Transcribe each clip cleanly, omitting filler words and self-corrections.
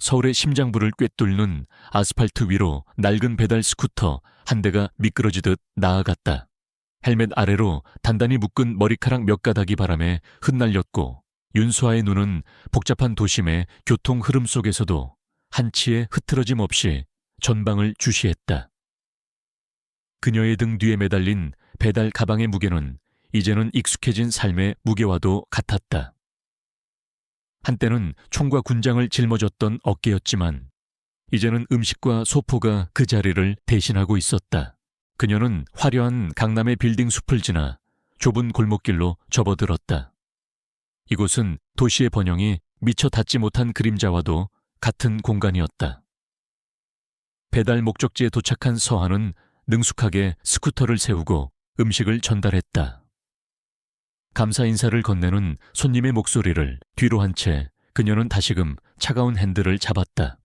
서울의 심장부를 꿰뚫는 아스팔트 위로 낡은 배달 스쿠터 한 대가 미끄러지듯 나아갔다. 헬멧 아래로 단단히 묶은 머리카락 몇 가닥이 바람에 흩날렸고 윤수아의 눈은 복잡한 도심의 교통 흐름 속에서도 한치의 흐트러짐 없이 전방을 주시했다. 그녀의 등 뒤에 매달린 배달 가방의 무게는 이제는 익숙해진 삶의 무게와도 같았다. 한때는 총과 군장을 짊어졌던 어깨였지만 이제는 음식과 소포가 그 자리를 대신하고 있었다. 그녀는 화려한 강남의 빌딩 숲을 지나 좁은 골목길로 접어들었다. 이곳은 도시의 번영이 미처 닿지 못한 그림자와도 같은 공간이었다. 배달 목적지에 도착한 서한은 능숙하게 스쿠터를 세우고 음식을 전달했다. 감사 인사를 건네는 손님의 목소리를 뒤로 한 채 그녀는 다시금 차가운 핸들을 잡았다.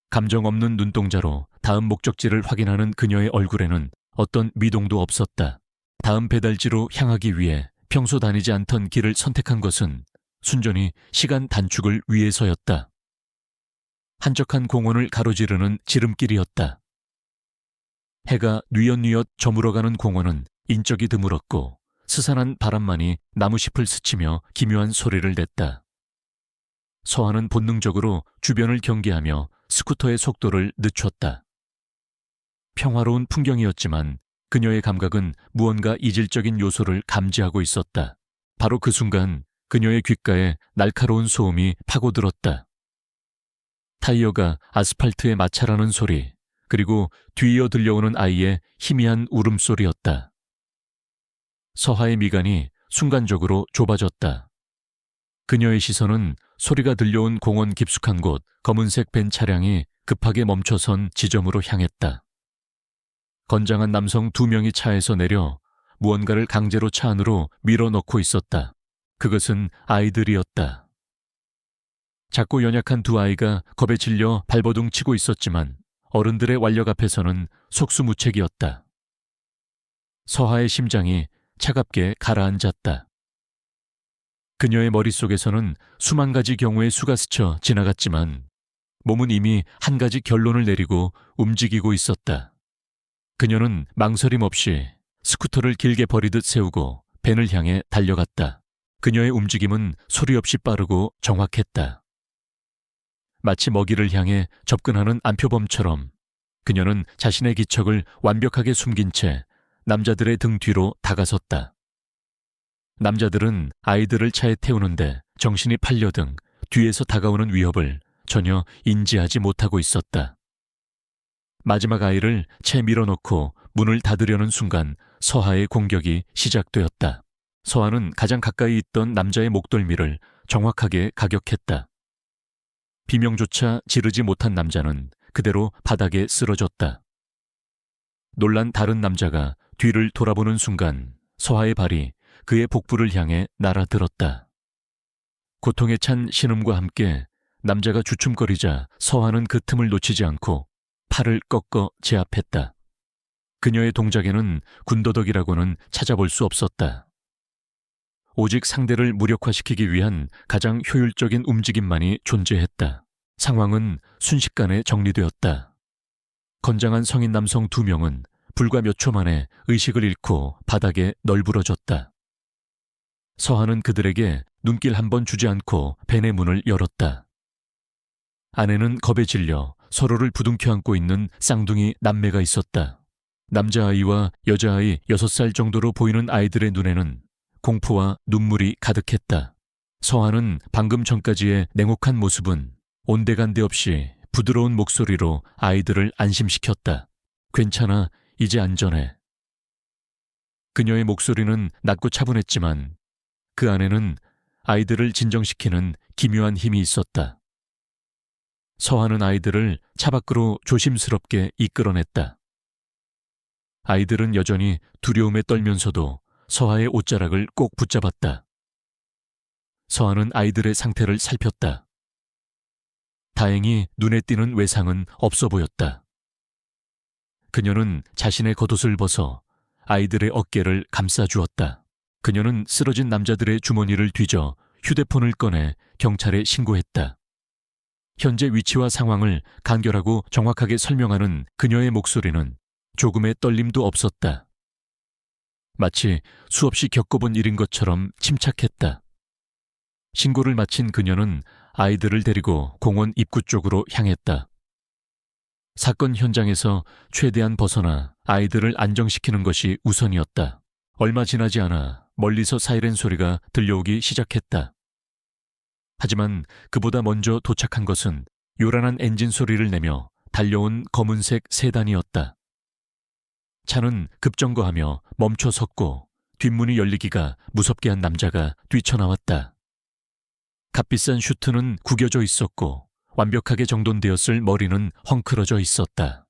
감정 없는 눈동자로 다음 목적지를 확인하는 그녀의 얼굴에는 어떤 미동도 없었다. 다음 배달지로 향하기 위해 평소 다니지 않던 길을 선택한 것은 순전히 시간 단축을 위해서였다. 한적한 공원을 가로지르는 지름길이었다. 해가 뉘엿뉘엿 저물어가는 공원은 인적이 드물었고 스산한 바람만이 나무잎을 스치며 기묘한 소리를 냈다. 서한은 본능적으로 주변을 경계하며 스쿠터의 속도를 늦췄다. 평화로운 풍경이었지만 그녀의 감각은 무언가 이질적인 요소를 감지하고 있었다. 바로 그 순간 그녀의 귓가에 날카로운 소음이 파고들었다. 타이어가 아스팔트에 마찰하는 소리, 그리고 뒤이어 들려오는 아이의 희미한 울음소리였다. 서하의 미간이 순간적으로 좁아졌다. 그녀의 시선은 소리가 들려온 공원 깊숙한 곳 검은색 벤 차량이 급하게 멈춰선 지점으로 향했다. 건장한 남성 2명이 차에서 내려 무언가를 강제로 차 안으로 밀어넣고 있었다. 그것은 아이들이었다. 작고 연약한 2아이가 겁에 질려 발버둥 치고 있었지만 어른들의 완력 앞에서는 속수무책이었다. 서하의 심장이 차갑게 가라앉았다. 그녀의 머릿속에서는 수만 가지 경우의 수가 스쳐 지나갔지만 몸은 이미 한 가지 결론을 내리고 움직이고 있었다. 그녀는 망설임 없이 스쿠터를 길게 버리듯 세우고 벤을 향해 달려갔다. 그녀의 움직임은 소리 없이 빠르고 정확했다. 마치 먹이를 향해 접근하는 안표범처럼 그녀는 자신의 기척을 완벽하게 숨긴 채 남자들의 등 뒤로 다가섰다. 남자들은 아이들을 차에 태우는데 정신이 팔려등 뒤에서 다가오는 위협을 전혀 인지하지 못하고 있었다. 마지막 아이를 채 밀어넣고 문을 닫으려는 순간 서하의 공격이 시작되었다. 서하는 가장 가까이 있던 남자의 목덜미를 정확하게 가격했다. 비명조차 지르지 못한 남자는 그대로 바닥에 쓰러졌다. 놀란 다른 남자가 뒤를 돌아보는 순간 서하의 발이 그의 복부를 향해 날아들었다. 고통에 찬 신음과 함께 남자가 주춤거리자 서하는 그 틈을 놓치지 않고 팔을 꺾어 제압했다. 그녀의 동작에는 군더더기라고는 찾아볼 수 없었다. 오직 상대를 무력화시키기 위한 가장 효율적인 움직임만이 존재했다. 상황은 순식간에 정리되었다. 건장한 성인 남성 2명은 불과 몇 초 만에 의식을 잃고 바닥에 널브러졌다. 서하는 그들에게 눈길 한 번 주지 않고 벤의 문을 열었다. 안에는 겁에 질려 서로를 부둥켜 안고 있는 쌍둥이 남매가 있었다. 남자아이와 여자아이 6살 정도로 보이는 아이들의 눈에는 공포와 눈물이 가득했다. 서하는 방금 전까지의 냉혹한 모습은 온데간데 없이 부드러운 목소리로 아이들을 안심시켰다. 괜찮아, 이제 안전해. 그녀의 목소리는 낮고 차분했지만 그 안에는 아이들을 진정시키는 기묘한 힘이 있었다. 서하는 아이들을 차 밖으로 조심스럽게 이끌어냈다. 아이들은 여전히 두려움에 떨면서도 서하의 옷자락을 꼭 붙잡았다. 서하는 아이들의 상태를 살폈다. 다행히 눈에 띄는 외상은 없어 보였다. 그녀는 자신의 겉옷을 벗어 아이들의 어깨를 감싸주었다. 그녀는 쓰러진 남자들의 주머니를 뒤져 휴대폰을 꺼내 경찰에 신고했다. 현재 위치와 상황을 간결하고 정확하게 설명하는 그녀의 목소리는 조금의 떨림도 없었다. 마치 수없이 겪어본 일인 것처럼 침착했다. 신고를 마친 그녀는 아이들을 데리고 공원 입구 쪽으로 향했다. 사건 현장에서 최대한 벗어나 아이들을 안정시키는 것이 우선이었다. 얼마 지나지 않아 멀리서 사이렌 소리가 들려오기 시작했다. 하지만 그보다 먼저 도착한 것은 요란한 엔진 소리를 내며 달려온 검은색 세단이었다. 차는 급정거하며 멈춰 섰고 뒷문이 열리기가 무섭게 한 남자가 뛰쳐나왔다. 값비싼 슈트는 구겨져 있었고 완벽하게 정돈되었을 머리는 헝클어져 있었다.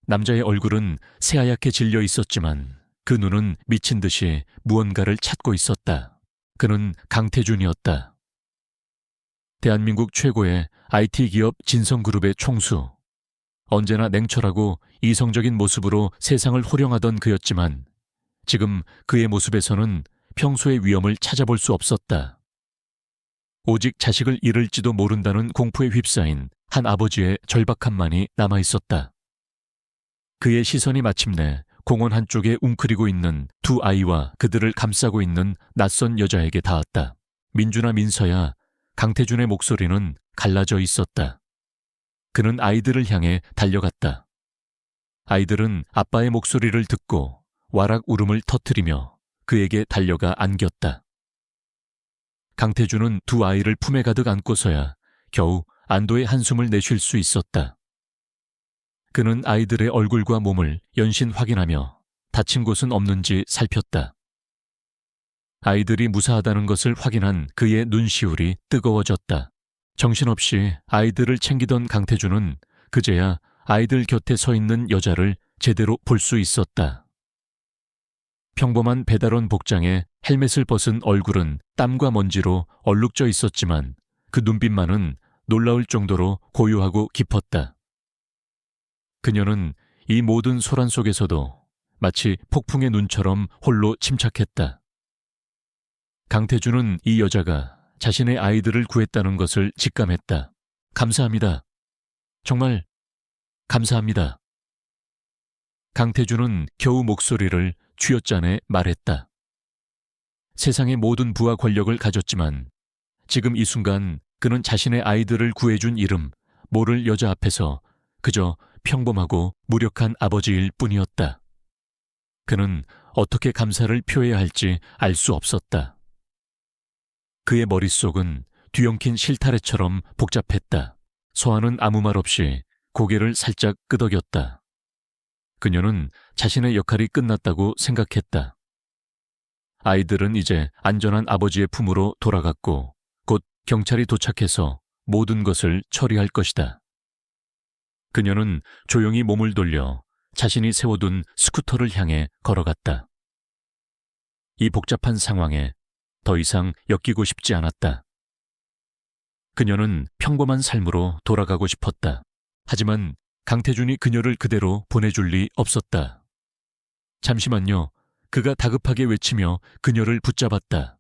남자의 얼굴은 새하얗게 질려 있었지만 그 눈은 미친 듯이 무언가를 찾고 있었다. 그는 강태준이었다. 대한민국 최고의 IT 기업 진성그룹의 총수. 언제나 냉철하고 이성적인 모습으로 세상을 호령하던 그였지만 지금 그의 모습에서는 평소의 위험을 찾아볼 수 없었다. 오직 자식을 잃을지도 모른다는 공포에 휩싸인 한 아버지의 절박함만이 남아있었다. 그의 시선이 마침내 공원 한쪽에 웅크리고 있는 두 아이와 그들을 감싸고 있는 낯선 여자에게 닿았다. 민주나 민서야. 강태준의 목소리는 갈라져 있었다. 그는 아이들을 향해 달려갔다. 아이들은 아빠의 목소리를 듣고 와락 울음을 터뜨리며 그에게 달려가 안겼다. 강태준은 두 아이를 품에 가득 안고서야 겨우 안도의 한숨을 내쉴 수 있었다. 그는 아이들의 얼굴과 몸을 연신 확인하며 다친 곳은 없는지 살폈다. 아이들이 무사하다는 것을 확인한 그의 눈시울이 뜨거워졌다. 정신없이 아이들을 챙기던 강태준은 그제야 아이들 곁에 서 있는 여자를 제대로 볼 수 있었다. 평범한 배달원 복장에 헬멧을 벗은 얼굴은 땀과 먼지로 얼룩져 있었지만 그 눈빛만은 놀라울 정도로 고요하고 깊었다. 그녀는 이 모든 소란 속에서도 마치 폭풍의 눈처럼 홀로 침착했다. 강태준은 이 여자가 자신의 아이들을 구했다는 것을 직감했다. 감사합니다. 정말 감사합니다. 강태준은 겨우 목소리를 쥐어짜내 말했다. 세상의 모든 부와 권력을 가졌지만 지금 이 순간 그는 자신의 아이들을 구해준 이름 모를 여자 앞에서 그저 평범하고 무력한 아버지일 뿐이었다. 그는 어떻게 감사를 표해야 할지 알 수 없었다. 그의 머릿속은 뒤엉킨 실타래처럼 복잡했다. 서한은 아무 말 없이 고개를 살짝 끄덕였다. 그녀는 자신의 역할이 끝났다고 생각했다. 아이들은 이제 안전한 아버지의 품으로 돌아갔고 곧 경찰이 도착해서 모든 것을 처리할 것이다. 그녀는 조용히 몸을 돌려 자신이 세워둔 스쿠터를 향해 걸어갔다. 이 복잡한 상황에 더 이상 엮이고 싶지 않았다. 그녀는 평범한 삶으로 돌아가고 싶었다. 하지만 강태준이 그녀를 그대로 보내줄 리 없었다. 잠시만요. 그가 다급하게 외치며 그녀를 붙잡았다.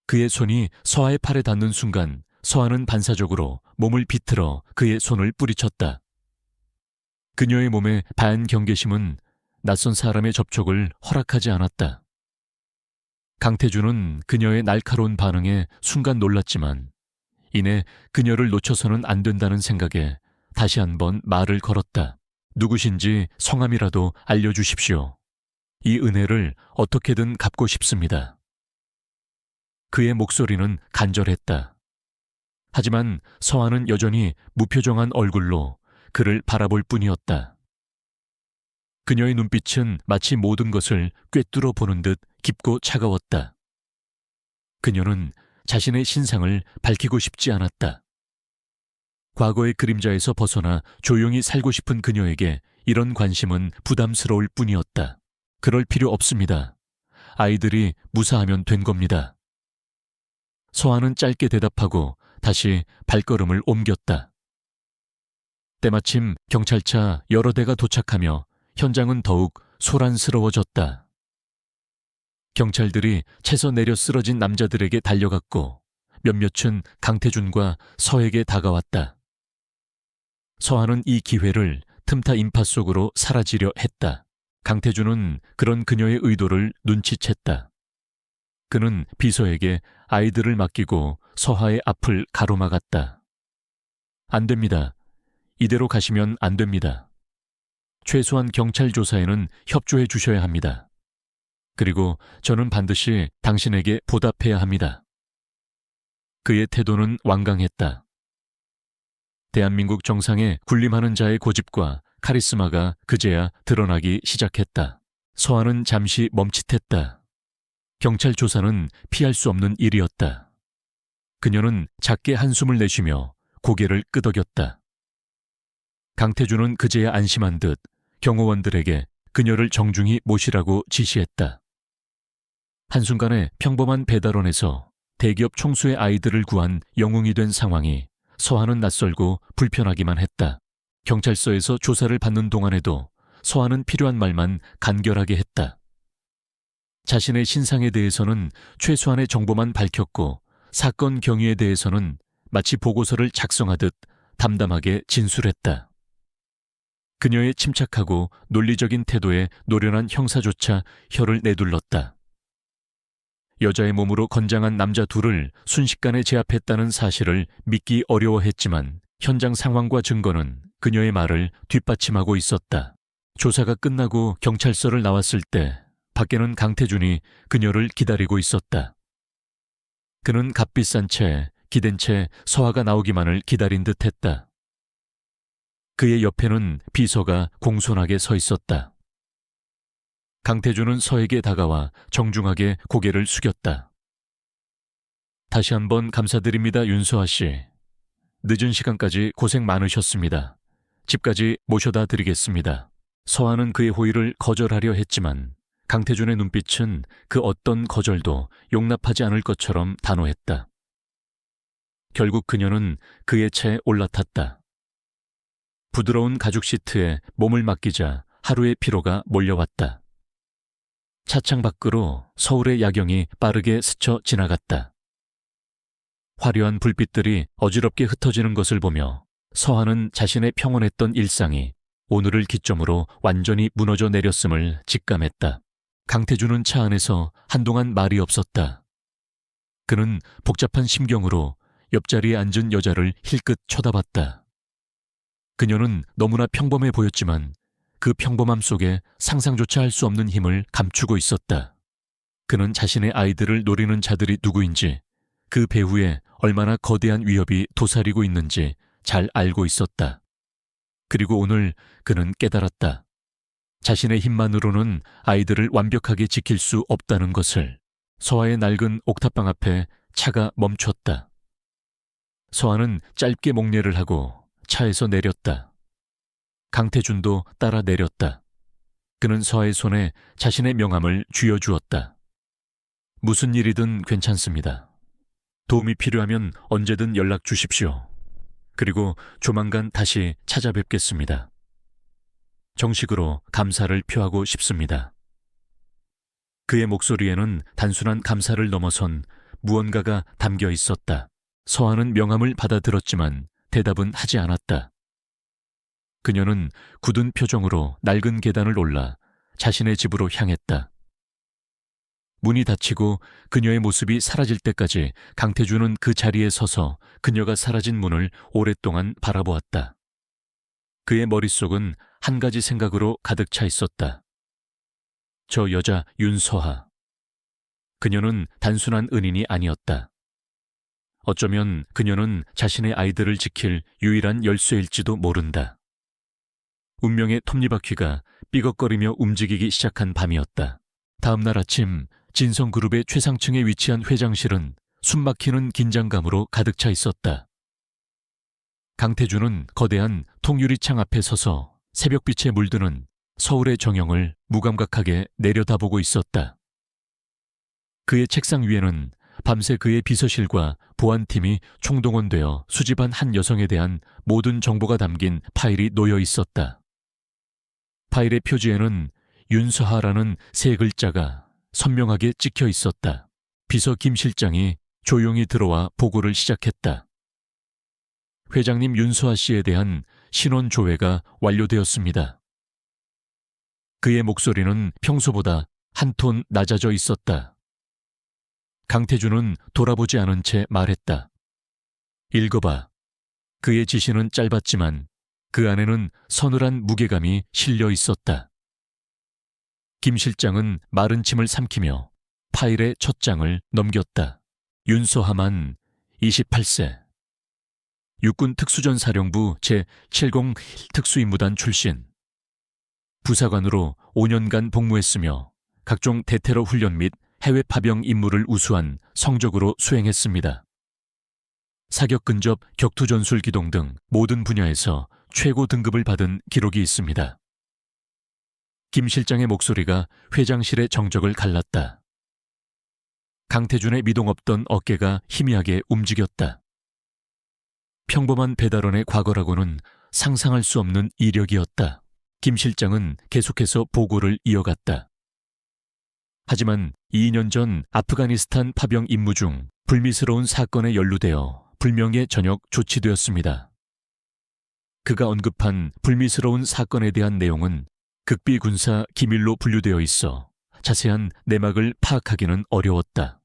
그의 손이 서아의 팔에 닿는 순간 서아는 반사적으로 몸을 비틀어 그의 손을 뿌리쳤다. 그녀의 몸의 반경계심은 낯선 사람의 접촉을 허락하지 않았다. 강태준은 그녀의 날카로운 반응에 순간 놀랐지만 이내 그녀를 놓쳐서는 안 된다는 생각에 다시 한번 말을 걸었다. 누구신지 성함이라도 알려주십시오. 이 은혜를 어떻게든 갚고 싶습니다. 그의 목소리는 간절했다. 하지만 서아는 여전히 무표정한 얼굴로 그를 바라볼 뿐이었다. 그녀의 눈빛은 마치 모든 것을 꿰뚫어 보는 듯 깊고 차가웠다. 그녀는 자신의 신상을 밝히고 싶지 않았다. 과거의 그림자에서 벗어나 조용히 살고 싶은 그녀에게 이런 관심은 부담스러울 뿐이었다. 그럴 필요 없습니다. 아이들이 무사하면 된 겁니다. 서아는 짧게 대답하고 다시 발걸음을 옮겼다. 때마침 경찰차 여러 대가 도착하며 현장은 더욱 소란스러워졌다. 경찰들이 채서 내려 쓰러진 남자들에게 달려갔고 몇몇은 강태준과 서에게 다가왔다. 서하는 이 기회를 틈타 인파 속으로 사라지려 했다. 강태준은 그런 그녀의 의도를 눈치챘다. 그는 비서에게 아이들을 맡기고 서하의 앞을 가로막았다. 안 됩니다. 이대로 가시면 안 됩니다. 최소한 경찰 조사에는 협조해 주셔야 합니다. 그리고 저는 반드시 당신에게 보답해야 합니다. 그의 태도는 완강했다. 대한민국 정상에 군림하는 자의 고집과 카리스마가 그제야 드러나기 시작했다. 서하는 잠시 멈칫했다. 경찰 조사는 피할 수 없는 일이었다. 그녀는 작게 한숨을 내쉬며 고개를 끄덕였다. 강태준은 그제야 안심한 듯 경호원들에게 그녀를 정중히 모시라고 지시했다. 한순간에 평범한 배달원에서 대기업 총수의 아이들을 구한 영웅이 된 상황이 서하는 낯설고 불편하기만 했다. 경찰서에서 조사를 받는 동안에도 서하는 필요한 말만 간결하게 했다. 자신의 신상에 대해서는 최소한의 정보만 밝혔고 사건 경위에 대해서는 마치 보고서를 작성하듯 담담하게 진술했다. 그녀의 침착하고 논리적인 태도에 노련한 형사조차 혀를 내둘렀다. 여자의 몸으로 건장한 남자 둘을 순식간에 제압했다는 사실을 믿기 어려워했지만 현장 상황과 증거는 그녀의 말을 뒷받침하고 있었다. 조사가 끝나고 경찰서를 나왔을 때 밖에는 강태준이 그녀를 기다리고 있었다. 그는 값비싼 채 기댄 채 서하가 나오기만을 기다린 듯 했다. 그의 옆에는 비서가 공손하게 서 있었다. 강태준은 서에게 다가와 정중하게 고개를 숙였다. 다시 한번 감사드립니다, 윤서하 씨. 늦은 시간까지 고생 많으셨습니다. 집까지 모셔다 드리겠습니다. 서하는 그의 호의를 거절하려 했지만 강태준의 눈빛은 그 어떤 거절도 용납하지 않을 것처럼 단호했다. 결국 그녀는 그의 차에 올라탔다. 부드러운 가죽 시트에 몸을 맡기자 하루의 피로가 몰려왔다. 차창 밖으로 서울의 야경이 빠르게 스쳐 지나갔다. 화려한 불빛들이 어지럽게 흩어지는 것을 보며 서하는 자신의 평온했던 일상이 오늘을 기점으로 완전히 무너져 내렸음을 직감했다. 강태준은 차 안에서 한동안 말이 없었다. 그는 복잡한 심경으로 옆자리에 앉은 여자를 힐끗 쳐다봤다. 그녀는 너무나 평범해 보였지만 그 평범함 속에 상상조차 할 수 없는 힘을 감추고 있었다. 그는 자신의 아이들을 노리는 자들이 누구인지, 그 배후에 얼마나 거대한 위협이 도사리고 있는지 잘 알고 있었다. 그리고 오늘 그는 깨달았다. 자신의 힘만으로는 아이들을 완벽하게 지킬 수 없다는 것을. 서하의 낡은 옥탑방 앞에 차가 멈췄다. 서하는 짧게 목례를 하고 차에서 내렸다. 강태준도 따라 내렸다. 그는 서하의 손에 자신의 명함을 쥐어주었다. 무슨 일이든 괜찮습니다. 도움이 필요하면 언제든 연락 주십시오. 그리고 조만간 다시 찾아뵙겠습니다. 정식으로 감사를 표하고 싶습니다. 그의 목소리에는 단순한 감사를 넘어선 무언가가 담겨 있었다. 서하는 명함을 받아들었지만 대답은 하지 않았다. 그녀는 굳은 표정으로 낡은 계단을 올라 자신의 집으로 향했다. 문이 닫히고 그녀의 모습이 사라질 때까지 강태준은 그 자리에 서서 그녀가 사라진 문을 오랫동안 바라보았다. 그의 머릿속은 한 가지 생각으로 가득 차 있었다. 저 여자 윤서하. 그녀는 단순한 은인이 아니었다. 어쩌면 그녀는 자신의 아이들을 지킬 유일한 열쇠일지도 모른다. 운명의 톱니바퀴가 삐걱거리며 움직이기 시작한 밤이었다. 다음 날 아침 진성그룹의 최상층에 위치한 회장실은 숨막히는 긴장감으로 가득 차 있었다. 강태준은 거대한 통유리창 앞에 서서 새벽빛에 물드는 서울의 정형을 무감각하게 내려다보고 있었다. 그의 책상 위에는 밤새 그의 비서실과 보안팀이 총동원되어 수집한 한 여성에 대한 모든 정보가 담긴 파일이 놓여 있었다. 파일의 표지에는 윤서하라는 세 글자가 선명하게 찍혀 있었다. 비서 김 실장이 조용히 들어와 보고를 시작했다. 회장님 윤수아 씨에 대한 신원 조회가 완료되었습니다. 그의 목소리는 평소보다 한 톤 낮아져 있었다. 강태준은 돌아보지 않은 채 말했다. 읽어봐. 그의 지시는 짧았지만 그 안에는 서늘한 무게감이 실려 있었다. 김 실장은 마른 침을 삼키며 파일의 첫 장을 넘겼다. 윤소하만 28세. 육군 특수전사령부 제70 특수임무단 출신. 부사관으로 5년간 복무했으며 각종 대테러 훈련 및 해외 파병 임무를 우수한 성적으로 수행했습니다. 사격 근접 격투 전술 기동 등 모든 분야에서 최고 등급을 받은 기록이 있습니다. 김 실장의 목소리가 회장실의 정적을 갈랐다. 강태준의 미동 없던 어깨가 희미하게 움직였다. 평범한 배달원의 과거라고는 상상할 수 없는 이력이었다. 김 실장은 계속해서 보고를 이어갔다. 하지만 2년 전 아프가니스탄 파병 임무 중 불미스러운 사건에 연루되어 불명예 전역 조치되었습니다. 그가 언급한 불미스러운 사건에 대한 내용은 극비군사 기밀로 분류되어 있어 자세한 내막을 파악하기는 어려웠다.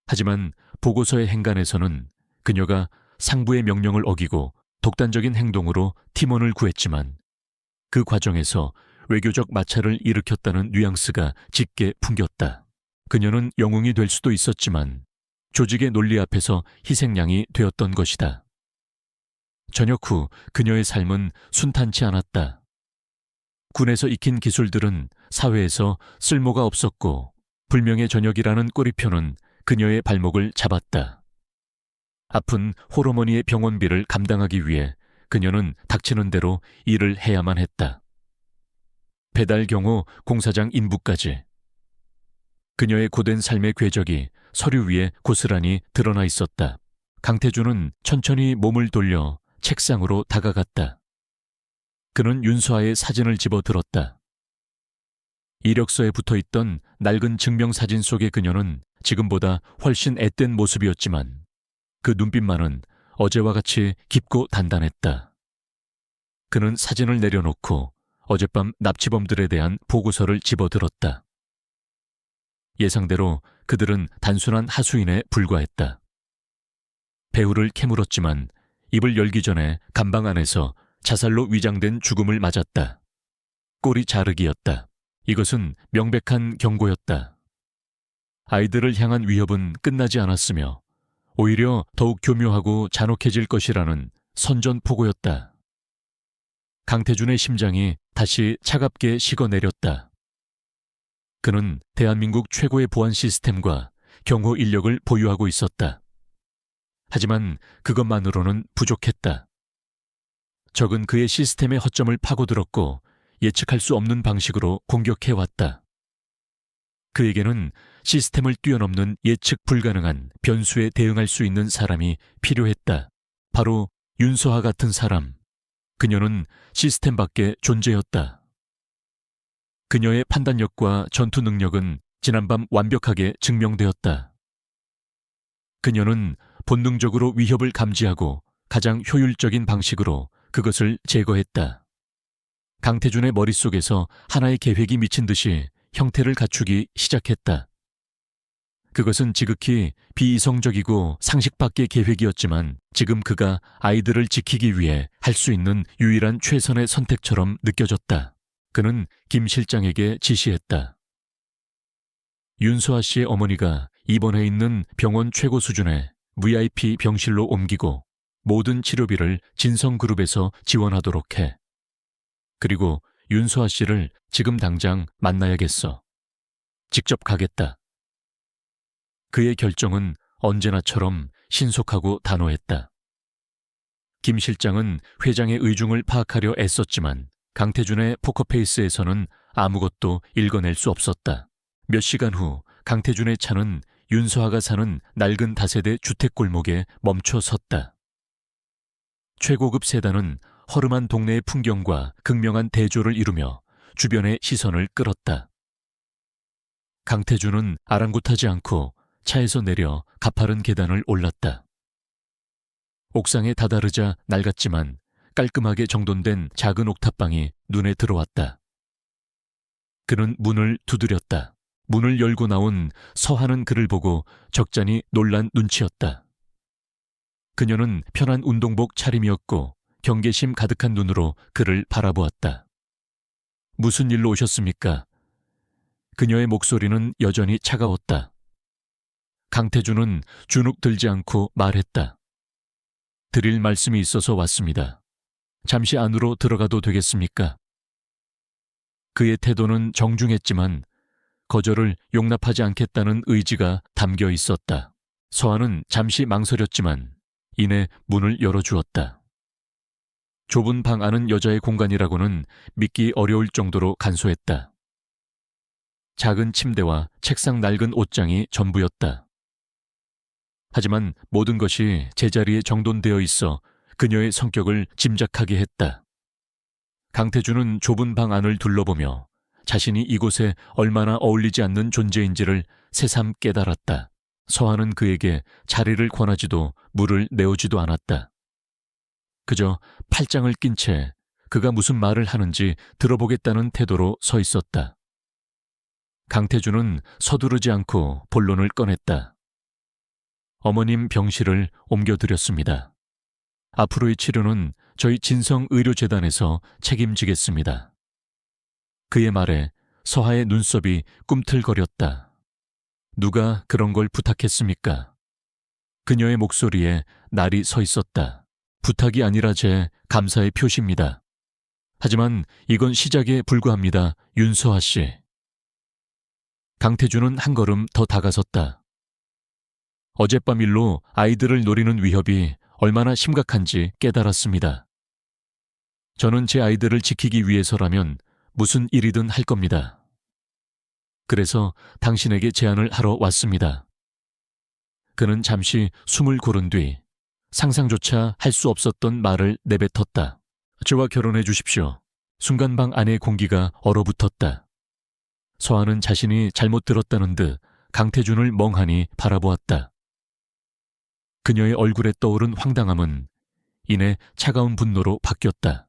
하지만 보고서의 행간에서는 그녀가 상부의 명령을 어기고 독단적인 행동으로 팀원을 구했지만 그 과정에서 외교적 마찰을 일으켰다는 뉘앙스가 짙게 풍겼다. 그녀는 영웅이 될 수도 있었지만 조직의 논리 앞에서 희생양이 되었던 것이다. 전역 후 그녀의 삶은 순탄치 않았다. 군에서 익힌 기술들은 사회에서 쓸모가 없었고 불명예 전역이라는 꼬리표는 그녀의 발목을 잡았다. 아픈 홀어머니의 병원비를 감당하기 위해 그녀는 닥치는 대로 일을 해야만 했다. 배달 경호 공사장 인부까지. 그녀의 고된 삶의 궤적이 서류 위에 고스란히 드러나 있었다. 강태준은 천천히 몸을 돌려 책상으로 다가갔다. 그는 윤수아의 사진을 집어들었다. 이력서에 붙어있던 낡은 증명사진 속의 그녀는 지금보다 훨씬 앳된 모습이었지만 그 눈빛만은 어제와 같이 깊고 단단했다. 그는 사진을 내려놓고 어젯밤 납치범들에 대한 보고서를 집어들었다. 예상대로 그들은 단순한 하수인에 불과했다. 배후를 캐물었지만 입을 열기 전에 감방 안에서 자살로 위장된 죽음을 맞았다. 꼬리 자르기였다. 이것은 명백한 경고였다. 아이들을 향한 위협은 끝나지 않았으며 오히려 더욱 교묘하고 잔혹해질 것이라는 선전포고였다. 강태준의 심장이 다시 차갑게 식어내렸다. 그는 대한민국 최고의 보안 시스템과 경호 인력을 보유하고 있었다. 하지만 그것만으로는 부족했다. 적은 그의 시스템의 허점을 파고들었고 예측할 수 없는 방식으로 공격해왔다. 그에게는 시스템을 뛰어넘는 예측 불가능한 변수에 대응할 수 있는 사람이 필요했다. 바로 윤소아 같은 사람. 그녀는 시스템 밖의 존재였다. 그녀의 판단력과 전투 능력은 지난밤 완벽하게 증명되었다. 그녀는 본능적으로 위협을 감지하고 가장 효율적인 방식으로 그것을 제거했다. 강태준의 머릿속에서 하나의 계획이 미친 듯이 형태를 갖추기 시작했다. 그것은 지극히 비이성적이고 상식 밖의 계획이었지만 지금 그가 아이들을 지키기 위해 할 수 있는 유일한 최선의 선택처럼 느껴졌다. 그는 김 실장에게 지시했다. 윤소아 씨의 어머니가 입원해 있는 병원 최고 수준의 VIP 병실로 옮기고 모든 치료비를 진성그룹에서 지원하도록 해. 그리고 윤소아 씨를 지금 당장 만나야겠어. 직접 가겠다. 그의 결정은 언제나처럼 신속하고 단호했다. 김 실장은 회장의 의중을 파악하려 애썼지만 강태준의 포커페이스에서는 아무것도 읽어낼 수 없었다. 몇 시간 후 강태준의 차는 윤소아가 사는 낡은 다세대 주택골목에 멈춰 섰다. 최고급 세단은 허름한 동네의 풍경과 극명한 대조를 이루며 주변의 시선을 끌었다. 강태준은 아랑곳하지 않고 차에서 내려 가파른 계단을 올랐다. 옥상에 다다르자 낡았지만 깔끔하게 정돈된 작은 옥탑방이 눈에 들어왔다. 그는 문을 두드렸다. 문을 열고 나온 서하는 그를 보고 적잖이 놀란 눈치였다. 그녀는 편한 운동복 차림이었고 경계심 가득한 눈으로 그를 바라보았다. 무슨 일로 오셨습니까? 그녀의 목소리는 여전히 차가웠다. 강태준은 주눅 들지 않고 말했다. 드릴 말씀이 있어서 왔습니다. 잠시 안으로 들어가도 되겠습니까? 그의 태도는 정중했지만 거절을 용납하지 않겠다는 의지가 담겨 있었다. 서하는 잠시 망설였지만 이내 문을 열어주었다. 좁은 방 안은 여자의 공간이라고는 믿기 어려울 정도로 간소했다. 작은 침대와 책상 낡은 옷장이 전부였다. 하지만 모든 것이 제자리에 정돈되어 있어 그녀의 성격을 짐작하게 했다. 강태준은 좁은 방 안을 둘러보며 자신이 이곳에 얼마나 어울리지 않는 존재인지를 새삼 깨달았다. 서하는 그에게 자리를 권하지도 물을 내오지도 않았다. 그저 팔짱을 낀 채 그가 무슨 말을 하는지 들어보겠다는 태도로 서 있었다. 강태준은 서두르지 않고 본론을 꺼냈다. 어머님 병실을 옮겨드렸습니다. 앞으로의 치료는 저희 진성의료재단에서 책임지겠습니다. 그의 말에 서하의 눈썹이 꿈틀거렸다. 누가 그런 걸 부탁했습니까? 그녀의 목소리에 날이 서 있었다. 부탁이 아니라 제 감사의 표시입니다. 하지만 이건 시작에 불과합니다, 윤서하 씨. 강태준은 한 걸음 더 다가섰다. 어젯밤 일로 아이들을 노리는 위협이 얼마나 심각한지 깨달았습니다. 저는 제 아이들을 지키기 위해서라면 무슨 일이든 할 겁니다. 그래서 당신에게 제안을 하러 왔습니다. 그는 잠시 숨을 고른 뒤 상상조차 할 수 없었던 말을 내뱉었다. 저와 결혼해 주십시오. 순간 방 안의 공기가 얼어붙었다. 서하는 자신이 잘못 들었다는 듯 강태준을 멍하니 바라보았다. 그녀의 얼굴에 떠오른 황당함은 이내 차가운 분노로 바뀌었다.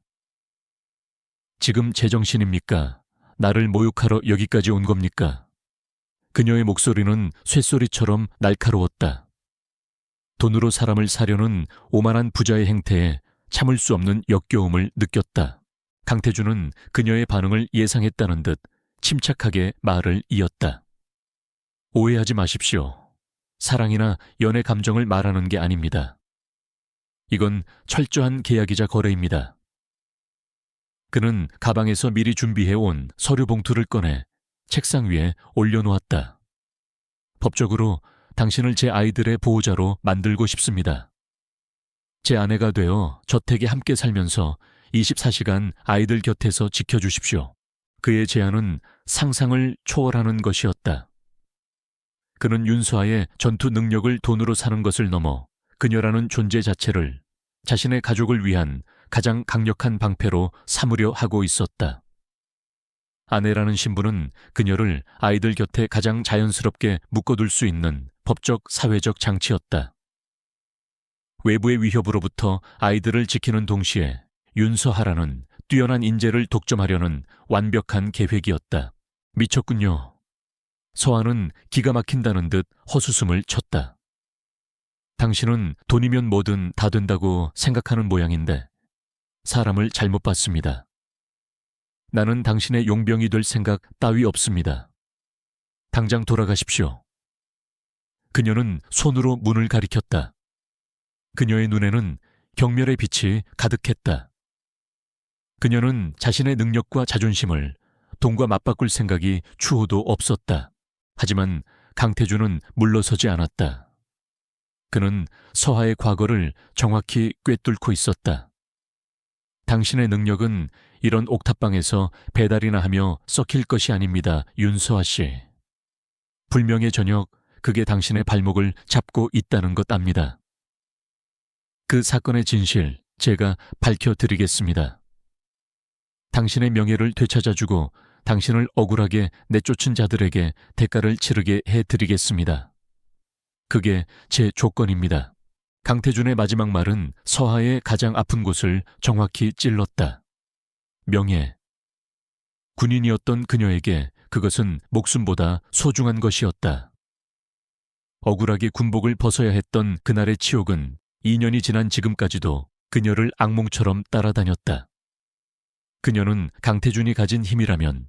지금 제정신입니까? 나를 모욕하러 여기까지 온 겁니까? 그녀의 목소리는 쇳소리처럼 날카로웠다. 돈으로 사람을 사려는 오만한 부자의 행태에 참을 수 없는 역겨움을 느꼈다. 강태준은 그녀의 반응을 예상했다는 듯 침착하게 말을 이었다. 오해하지 마십시오. 사랑이나 연애 감정을 말하는 게 아닙니다. 이건 철저한 계약이자 거래입니다. 그는 가방에서 미리 준비해온 서류 봉투를 꺼내 책상 위에 올려놓았다. 법적으로 당신을 제 아이들의 보호자로 만들고 싶습니다. 제 아내가 되어 저택에 함께 살면서 24시간 아이들 곁에서 지켜주십시오. 그의 제안은 상상을 초월하는 것이었다. 그는 윤서하의 전투 능력을 돈으로 사는 것을 넘어 그녀라는 존재 자체를 자신의 가족을 위한 가장 강력한 방패로 삼으려 하고 있었다. 아내라는 신분은 그녀를 아이들 곁에 가장 자연스럽게 묶어둘 수 있는 법적 사회적 장치였다. 외부의 위협으로부터 아이들을 지키는 동시에 윤서하라는 뛰어난 인재를 독점하려는 완벽한 계획이었다. 미쳤군요. 서하는 기가 막힌다는 듯 헛웃음을 쳤다. 당신은 돈이면 뭐든 다 된다고 생각하는 모양인데 사람을 잘못 봤습니다. 나는 당신의 용병이 될 생각 따위 없습니다. 당장 돌아가십시오. 그녀는 손으로 문을 가리켰다. 그녀의 눈에는 경멸의 빛이 가득했다. 그녀는 자신의 능력과 자존심을 돈과 맞바꿀 생각이 추호도 없었다. 하지만 강태준은 물러서지 않았다. 그는 서하의 과거를 정확히 꿰뚫고 있었다. 당신의 능력은 이런 옥탑방에서 배달이나 하며 썩힐 것이 아닙니다, 윤서하 씨. 불명예 저녁 그게 당신의 발목을 잡고 있다는 것 압니다. 그 사건의 진실 제가 밝혀드리겠습니다. 당신의 명예를 되찾아주고 당신을 억울하게 내쫓은 자들에게 대가를 치르게 해드리겠습니다. 그게 제 조건입니다. 강태준의 마지막 말은 서하의 가장 아픈 곳을 정확히 찔렀다. 명예. 군인이었던 그녀에게 그것은 목숨보다 소중한 것이었다. 억울하게 군복을 벗어야 했던 그날의 치욕은 2년이 지난 지금까지도 그녀를 악몽처럼 따라다녔다. 그녀는 강태준이 가진 힘이라면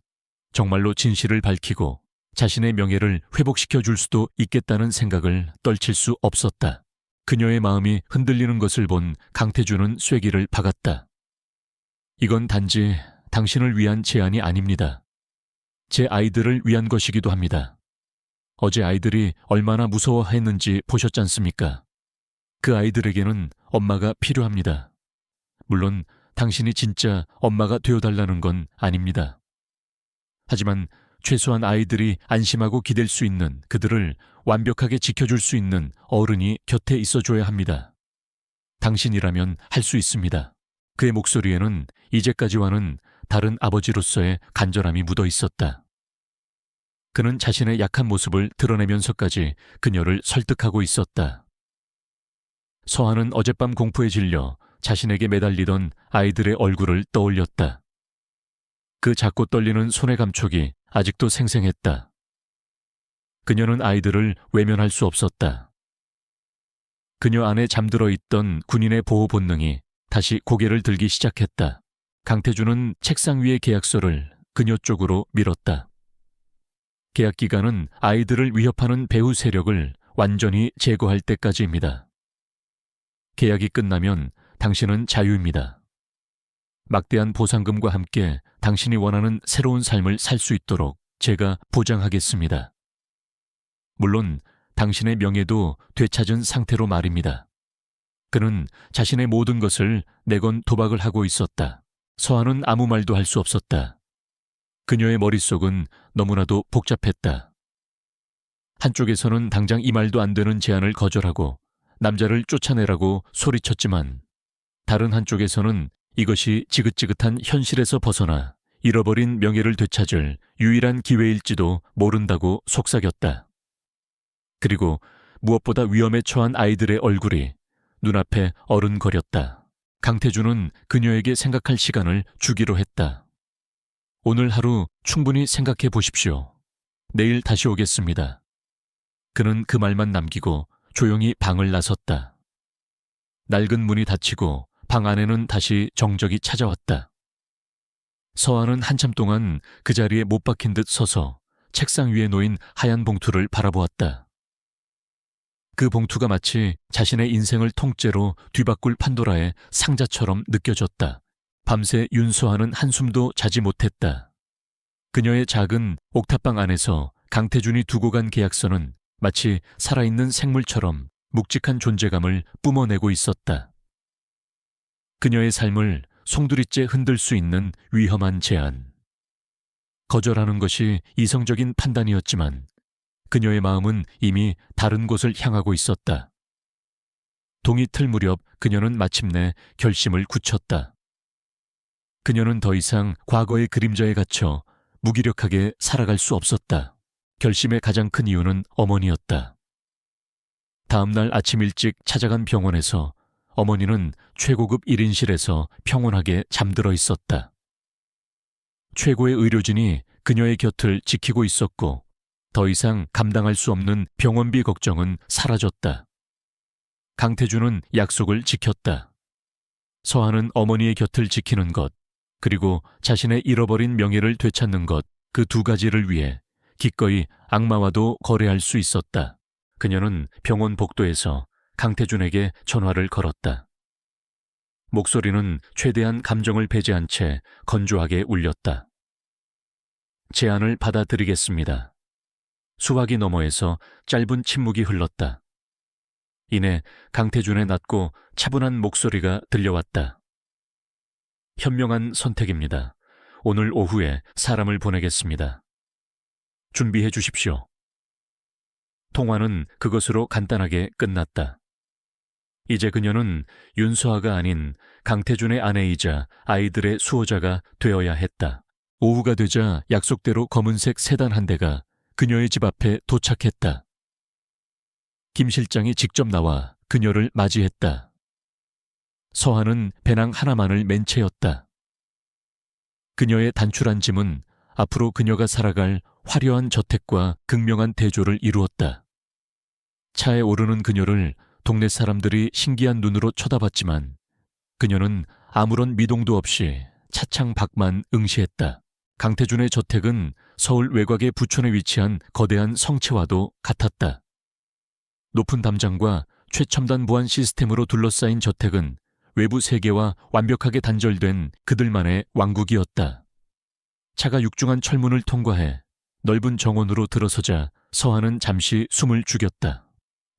정말로 진실을 밝히고 자신의 명예를 회복시켜 줄 수도 있겠다는 생각을 떨칠 수 없었다. 그녀의 마음이 흔들리는 것을 본 강태준은 쐐기를 박았다. 이건 단지 당신을 위한 제안이 아닙니다. 제 아이들을 위한 것이기도 합니다. 어제 아이들이 얼마나 무서워했는지 보셨지 않습니까? 그 아이들에게는 엄마가 필요합니다. 물론 당신이 진짜 엄마가 되어달라는 건 아닙니다. 하지만 최소한 아이들이 안심하고 기댈 수 있는, 그들을 완벽하게 지켜줄 수 있는 어른이 곁에 있어줘야 합니다. 당신이라면 할 수 있습니다. 그의 목소리에는 이제까지와는 다른 아버지로서의 간절함이 묻어 있었다. 그는 자신의 약한 모습을 드러내면서까지 그녀를 설득하고 있었다. 서하는 어젯밤 공포에 질려 자신에게 매달리던 아이들의 얼굴을 떠올렸다. 그 작고 떨리는 손의 감촉이 아직도 생생했다. 그녀는 아이들을 외면할 수 없었다. 그녀 안에 잠들어 있던 군인의 보호 본능이 다시 고개를 들기 시작했다. 강태준은 책상 위의 계약서를 그녀 쪽으로 밀었다. 계약 기간은 아이들을 위협하는 배후 세력을 완전히 제거할 때까지입니다. 계약이 끝나면 당신은 자유입니다. 막대한 보상금과 함께 당신이 원하는 새로운 삶을 살 수 있도록 제가 보장하겠습니다. 물론 당신의 명예도 되찾은 상태로 말입니다. 그는 자신의 모든 것을 내건 도박을 하고 있었다. 서하는 아무 말도 할 수 없었다. 그녀의 머릿속은 너무나도 복잡했다. 한쪽에서는 당장 이 말도 안 되는 제안을 거절하고 남자를 쫓아내라고 소리쳤지만, 다른 한쪽에서는 이것이 지긋지긋한 현실에서 벗어나 잃어버린 명예를 되찾을 유일한 기회일지도 모른다고 속삭였다. 그리고 무엇보다 위험에 처한 아이들의 얼굴이 눈앞에 어른거렸다. 강태준은 그녀에게 생각할 시간을 주기로 했다. 오늘 하루 충분히 생각해 보십시오. 내일 다시 오겠습니다. 그는 그 말만 남기고 조용히 방을 나섰다. 낡은 문이 닫히고 방 안에는 다시 정적이 찾아왔다. 서하는 한참 동안 그 자리에 못 박힌 듯 서서 책상 위에 놓인 하얀 봉투를 바라보았다. 그 봉투가 마치 자신의 인생을 통째로 뒤바꿀 판도라의 상자처럼 느껴졌다. 밤새 윤서하는 한숨도 자지 못했다. 그녀의 작은 옥탑방 안에서 강태준이 두고 간 계약서는 마치 살아있는 생물처럼 묵직한 존재감을 뿜어내고 있었다. 그녀의 삶을 송두리째 흔들 수 있는 위험한 제안. 거절하는 것이 이성적인 판단이었지만 그녀의 마음은 이미 다른 곳을 향하고 있었다. 동이 틀 무렵 그녀는 마침내 결심을 굳혔다. 그녀는 더 이상 과거의 그림자에 갇혀 무기력하게 살아갈 수 없었다. 결심의 가장 큰 이유는 어머니였다. 다음 날 아침 일찍 찾아간 병원에서 어머니는 최고급 1인실에서 평온하게 잠들어 있었다. 최고의 의료진이 그녀의 곁을 지키고 있었고 더 이상 감당할 수 없는 병원비 걱정은 사라졌다. 강태준은 약속을 지켰다. 서하는 어머니의 곁을 지키는 것, 그리고 자신의 잃어버린 명예를 되찾는 것, 그 두 가지를 위해 기꺼이 악마와도 거래할 수 있었다. 그녀는 병원 복도에서 강태준에게 전화를 걸었다. 목소리는 최대한 감정을 배제한 채 건조하게 울렸다. 제안을 받아들이겠습니다. 수화기 너머에서 짧은 침묵이 흘렀다. 이내 강태준의 낮고 차분한 목소리가 들려왔다. 현명한 선택입니다. 오늘 오후에 사람을 보내겠습니다. 준비해 주십시오. 통화는 그것으로 간단하게 끝났다. 이제 그녀는 윤서아가 아닌 강태준의 아내이자 아이들의 수호자가 되어야 했다. 오후가 되자 약속대로 검은색 세단 한 대가 그녀의 집 앞에 도착했다. 김 실장이 직접 나와 그녀를 맞이했다. 서한은 배낭 하나만을 맨 채였다. 그녀의 단출한 짐은 앞으로 그녀가 살아갈 화려한 저택과 극명한 대조를 이루었다. 차에 오르는 그녀를 동네 사람들이 신기한 눈으로 쳐다봤지만 그녀는 아무런 미동도 없이 차창 밖만 응시했다. 강태준의 저택은 서울 외곽의 부촌에 위치한 거대한 성체와도 같았다. 높은 담장과 최첨단 보안 시스템으로 둘러싸인 저택은 외부 세계와 완벽하게 단절된 그들만의 왕국이었다. 차가 육중한 철문을 통과해 넓은 정원으로 들어서자 서한은 잠시 숨을 죽였다.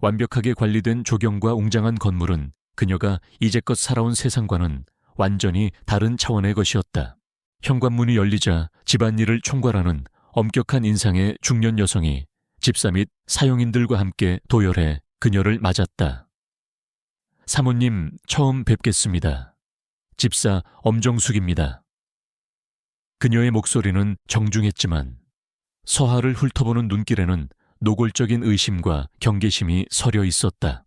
완벽하게 관리된 조경과 웅장한 건물은 그녀가 이제껏 살아온 세상과는 완전히 다른 차원의 것이었다. 현관문이 열리자 집안일을 총괄하는 엄격한 인상의 중년 여성이 집사 및 사용인들과 함께 도열해 그녀를 맞았다. 사모님, 처음 뵙겠습니다. 집사 엄정숙입니다. 그녀의 목소리는 정중했지만 서하를 훑어보는 눈길에는 노골적인 의심과 경계심이 서려 있었다.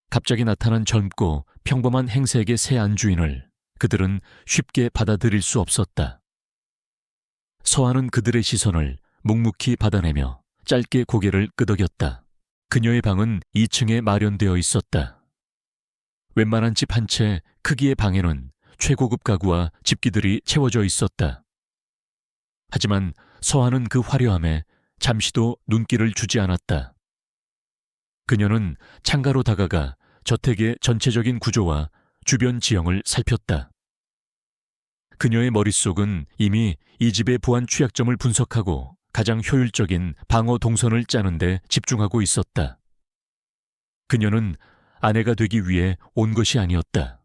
갑자기 나타난 젊고 평범한 행색의 새 안주인을 그들은 쉽게 받아들일 수 없었다. 서하는 그들의 시선을 묵묵히 받아내며 짧게 고개를 끄덕였다. 그녀의 방은 2층에 마련되어 있었다. 웬만한 집 한 채 크기의 방에는 최고급 가구와 집기들이 채워져 있었다. 하지만 서하는 그 화려함에 잠시도 눈길을 주지 않았다. 그녀는 창가로 다가가 저택의 전체적인 구조와 주변 지형을 살폈다. 그녀의 머릿속은 이미 이 집의 보안 취약점을 분석하고 가장 효율적인 방어 동선을 짜는 데 집중하고 있었다. 그녀는 아내가 되기 위해 온 것이 아니었다.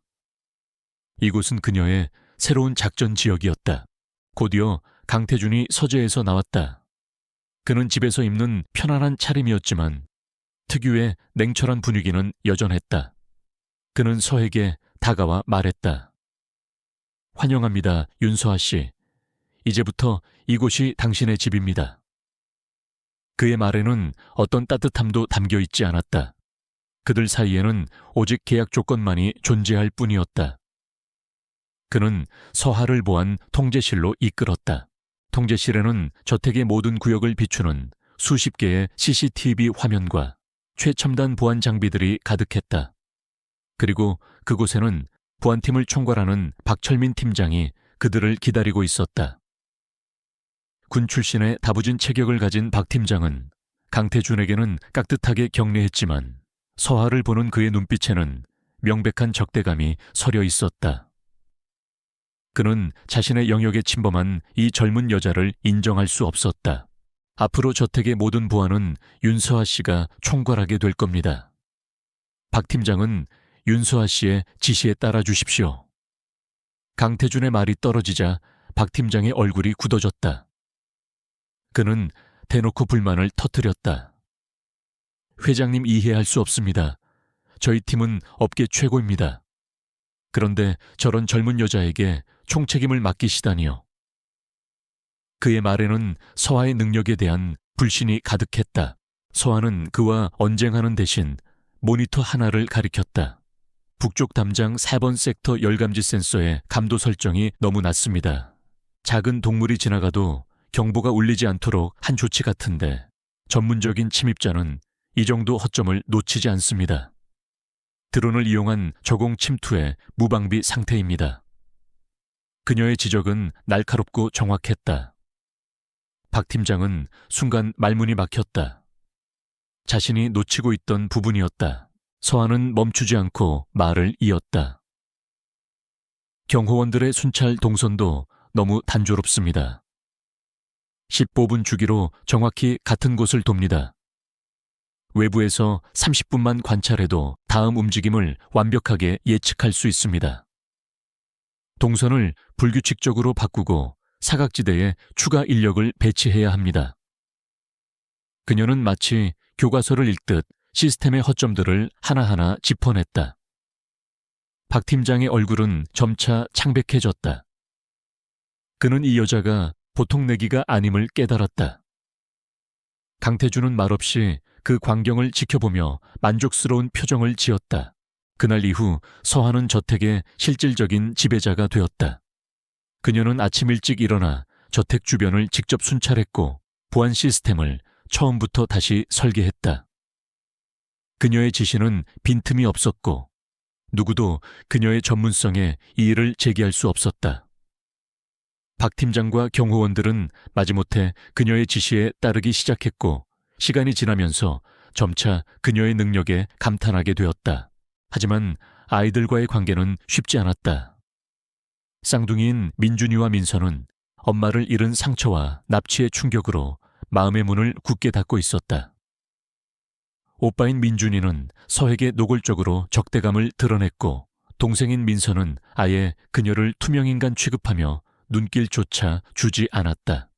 이곳은 그녀의 새로운 작전 지역이었다. 곧이어 강태준이 서재에서 나왔다. 그는 집에서 입는 편안한 차림이었지만 특유의 냉철한 분위기는 여전했다. 그는 서에게 다가와 말했다. 환영합니다, 윤서아 씨. 이제부터 이곳이 당신의 집입니다. 그의 말에는 어떤 따뜻함도 담겨 있지 않았다. 그들 사이에는 오직 계약 조건만이 존재할 뿐이었다. 그는 서하를 보안 통제실로 이끌었다. 통제실에는 저택의 모든 구역을 비추는 수십 개의 CCTV 화면과 최첨단 보안 장비들이 가득했다. 그리고 그곳에는 보안팀을 총괄하는 박철민 팀장이 그들을 기다리고 있었다. 군 출신의 다부진 체격을 가진 박 팀장은 강태준에게는 깍듯하게 격려했지만 서하를 보는 그의 눈빛에는 명백한 적대감이 서려 있었다. 그는 자신의 영역에 침범한 이 젊은 여자를 인정할 수 없었다. 앞으로 저택의 모든 보안은 윤서아 씨가 총괄하게 될 겁니다. 박 팀장은 윤서아 씨의 지시에 따라 주십시오. 강태준의 말이 떨어지자 박 팀장의 얼굴이 굳어졌다. 그는 대놓고 불만을 터뜨렸다. 회장님 이해할 수 없습니다. 저희 팀은 업계 최고입니다. 그런데 저런 젊은 여자에게 총책임을 맡기시다니요. 그의 말에는 서하의 능력에 대한 불신이 가득했다. 서하는 그와 언쟁하는 대신 모니터 하나를 가리켰다. 북쪽 담장 4번 섹터 열감지 센서의 감도 설정이 너무 낮습니다. 작은 동물이 지나가도 경보가 울리지 않도록 한 조치 같은데 전문적인 침입자는 이 정도 허점을 놓치지 않습니다. 드론을 이용한 저공 침투의 무방비 상태입니다. 그녀의 지적은 날카롭고 정확했다. 박 팀장은 순간 말문이 막혔다. 자신이 놓치고 있던 부분이었다. 서하는 멈추지 않고 말을 이었다. 경호원들의 순찰 동선도 너무 단조롭습니다. 15분 주기로 정확히 같은 곳을 돕니다. 외부에서 30분만 관찰해도 다음 움직임을 완벽하게 예측할 수 있습니다. 동선을 불규칙적으로 바꾸고 사각지대에 추가 인력을 배치해야 합니다. 그녀는 마치 교과서를 읽듯 시스템의 허점들을 하나하나 짚어냈다. 박 팀장의 얼굴은 점차 창백해졌다. 그는 이 여자가 보통 내기가 아님을 깨달았다. 강태준은 말없이 그 광경을 지켜보며 만족스러운 표정을 지었다. 그날 이후 서하는 저택의 실질적인 지배자가 되었다. 그녀는 아침 일찍 일어나 저택 주변을 직접 순찰했고 보안 시스템을 처음부터 다시 설계했다. 그녀의 지시는 빈틈이 없었고 누구도 그녀의 전문성에 이의를 제기할 수 없었다. 박 팀장과 경호원들은 마지못해 그녀의 지시에 따르기 시작했고 시간이 지나면서 점차 그녀의 능력에 감탄하게 되었다. 하지만 아이들과의 관계는 쉽지 않았다. 쌍둥이인 민준이와 민서는 엄마를 잃은 상처와 납치의 충격으로 마음의 문을 굳게 닫고 있었다. 오빠인 민준이는 서에게 노골적으로 적대감을 드러냈고 동생인 민서는 아예 그녀를 투명인간 취급하며 눈길조차 주지 않았다.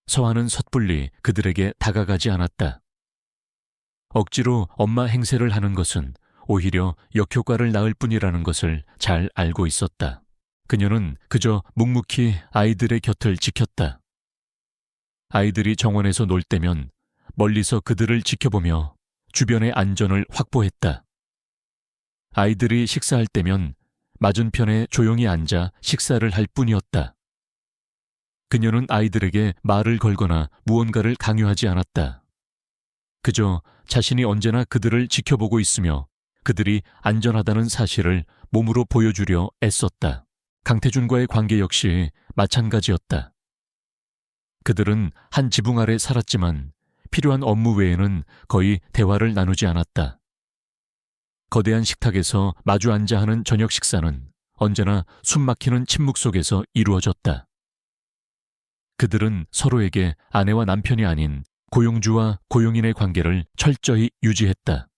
서하는 섣불리 그들에게 다가가지 않았다. 억지로 엄마 행세를 하는 것은 오히려 역효과를 낳을 뿐이라는 것을 잘 알고 있었다. 그녀는 그저 묵묵히 아이들의 곁을 지켰다. 아이들이 정원에서 놀 때면 멀리서 그들을 지켜보며 주변의 안전을 확보했다. 아이들이 식사할 때면 맞은편에 조용히 앉아 식사를 할 뿐이었다. 그녀는 아이들에게 말을 걸거나 무언가를 강요하지 않았다. 그저 자신이 언제나 그들을 지켜보고 있으며 그들이 안전하다는 사실을 몸으로 보여주려 애썼다. 강태준과의 관계 역시 마찬가지였다. 그들은 한 지붕 아래 살았지만 필요한 업무 외에는 거의 대화를 나누지 않았다. 거대한 식탁에서 마주 앉아 하는 저녁 식사는 언제나 숨막히는 침묵 속에서 이루어졌다. 그들은 서로에게 아내와 남편이 아닌 고용주와 고용인의 관계를 철저히 유지했다.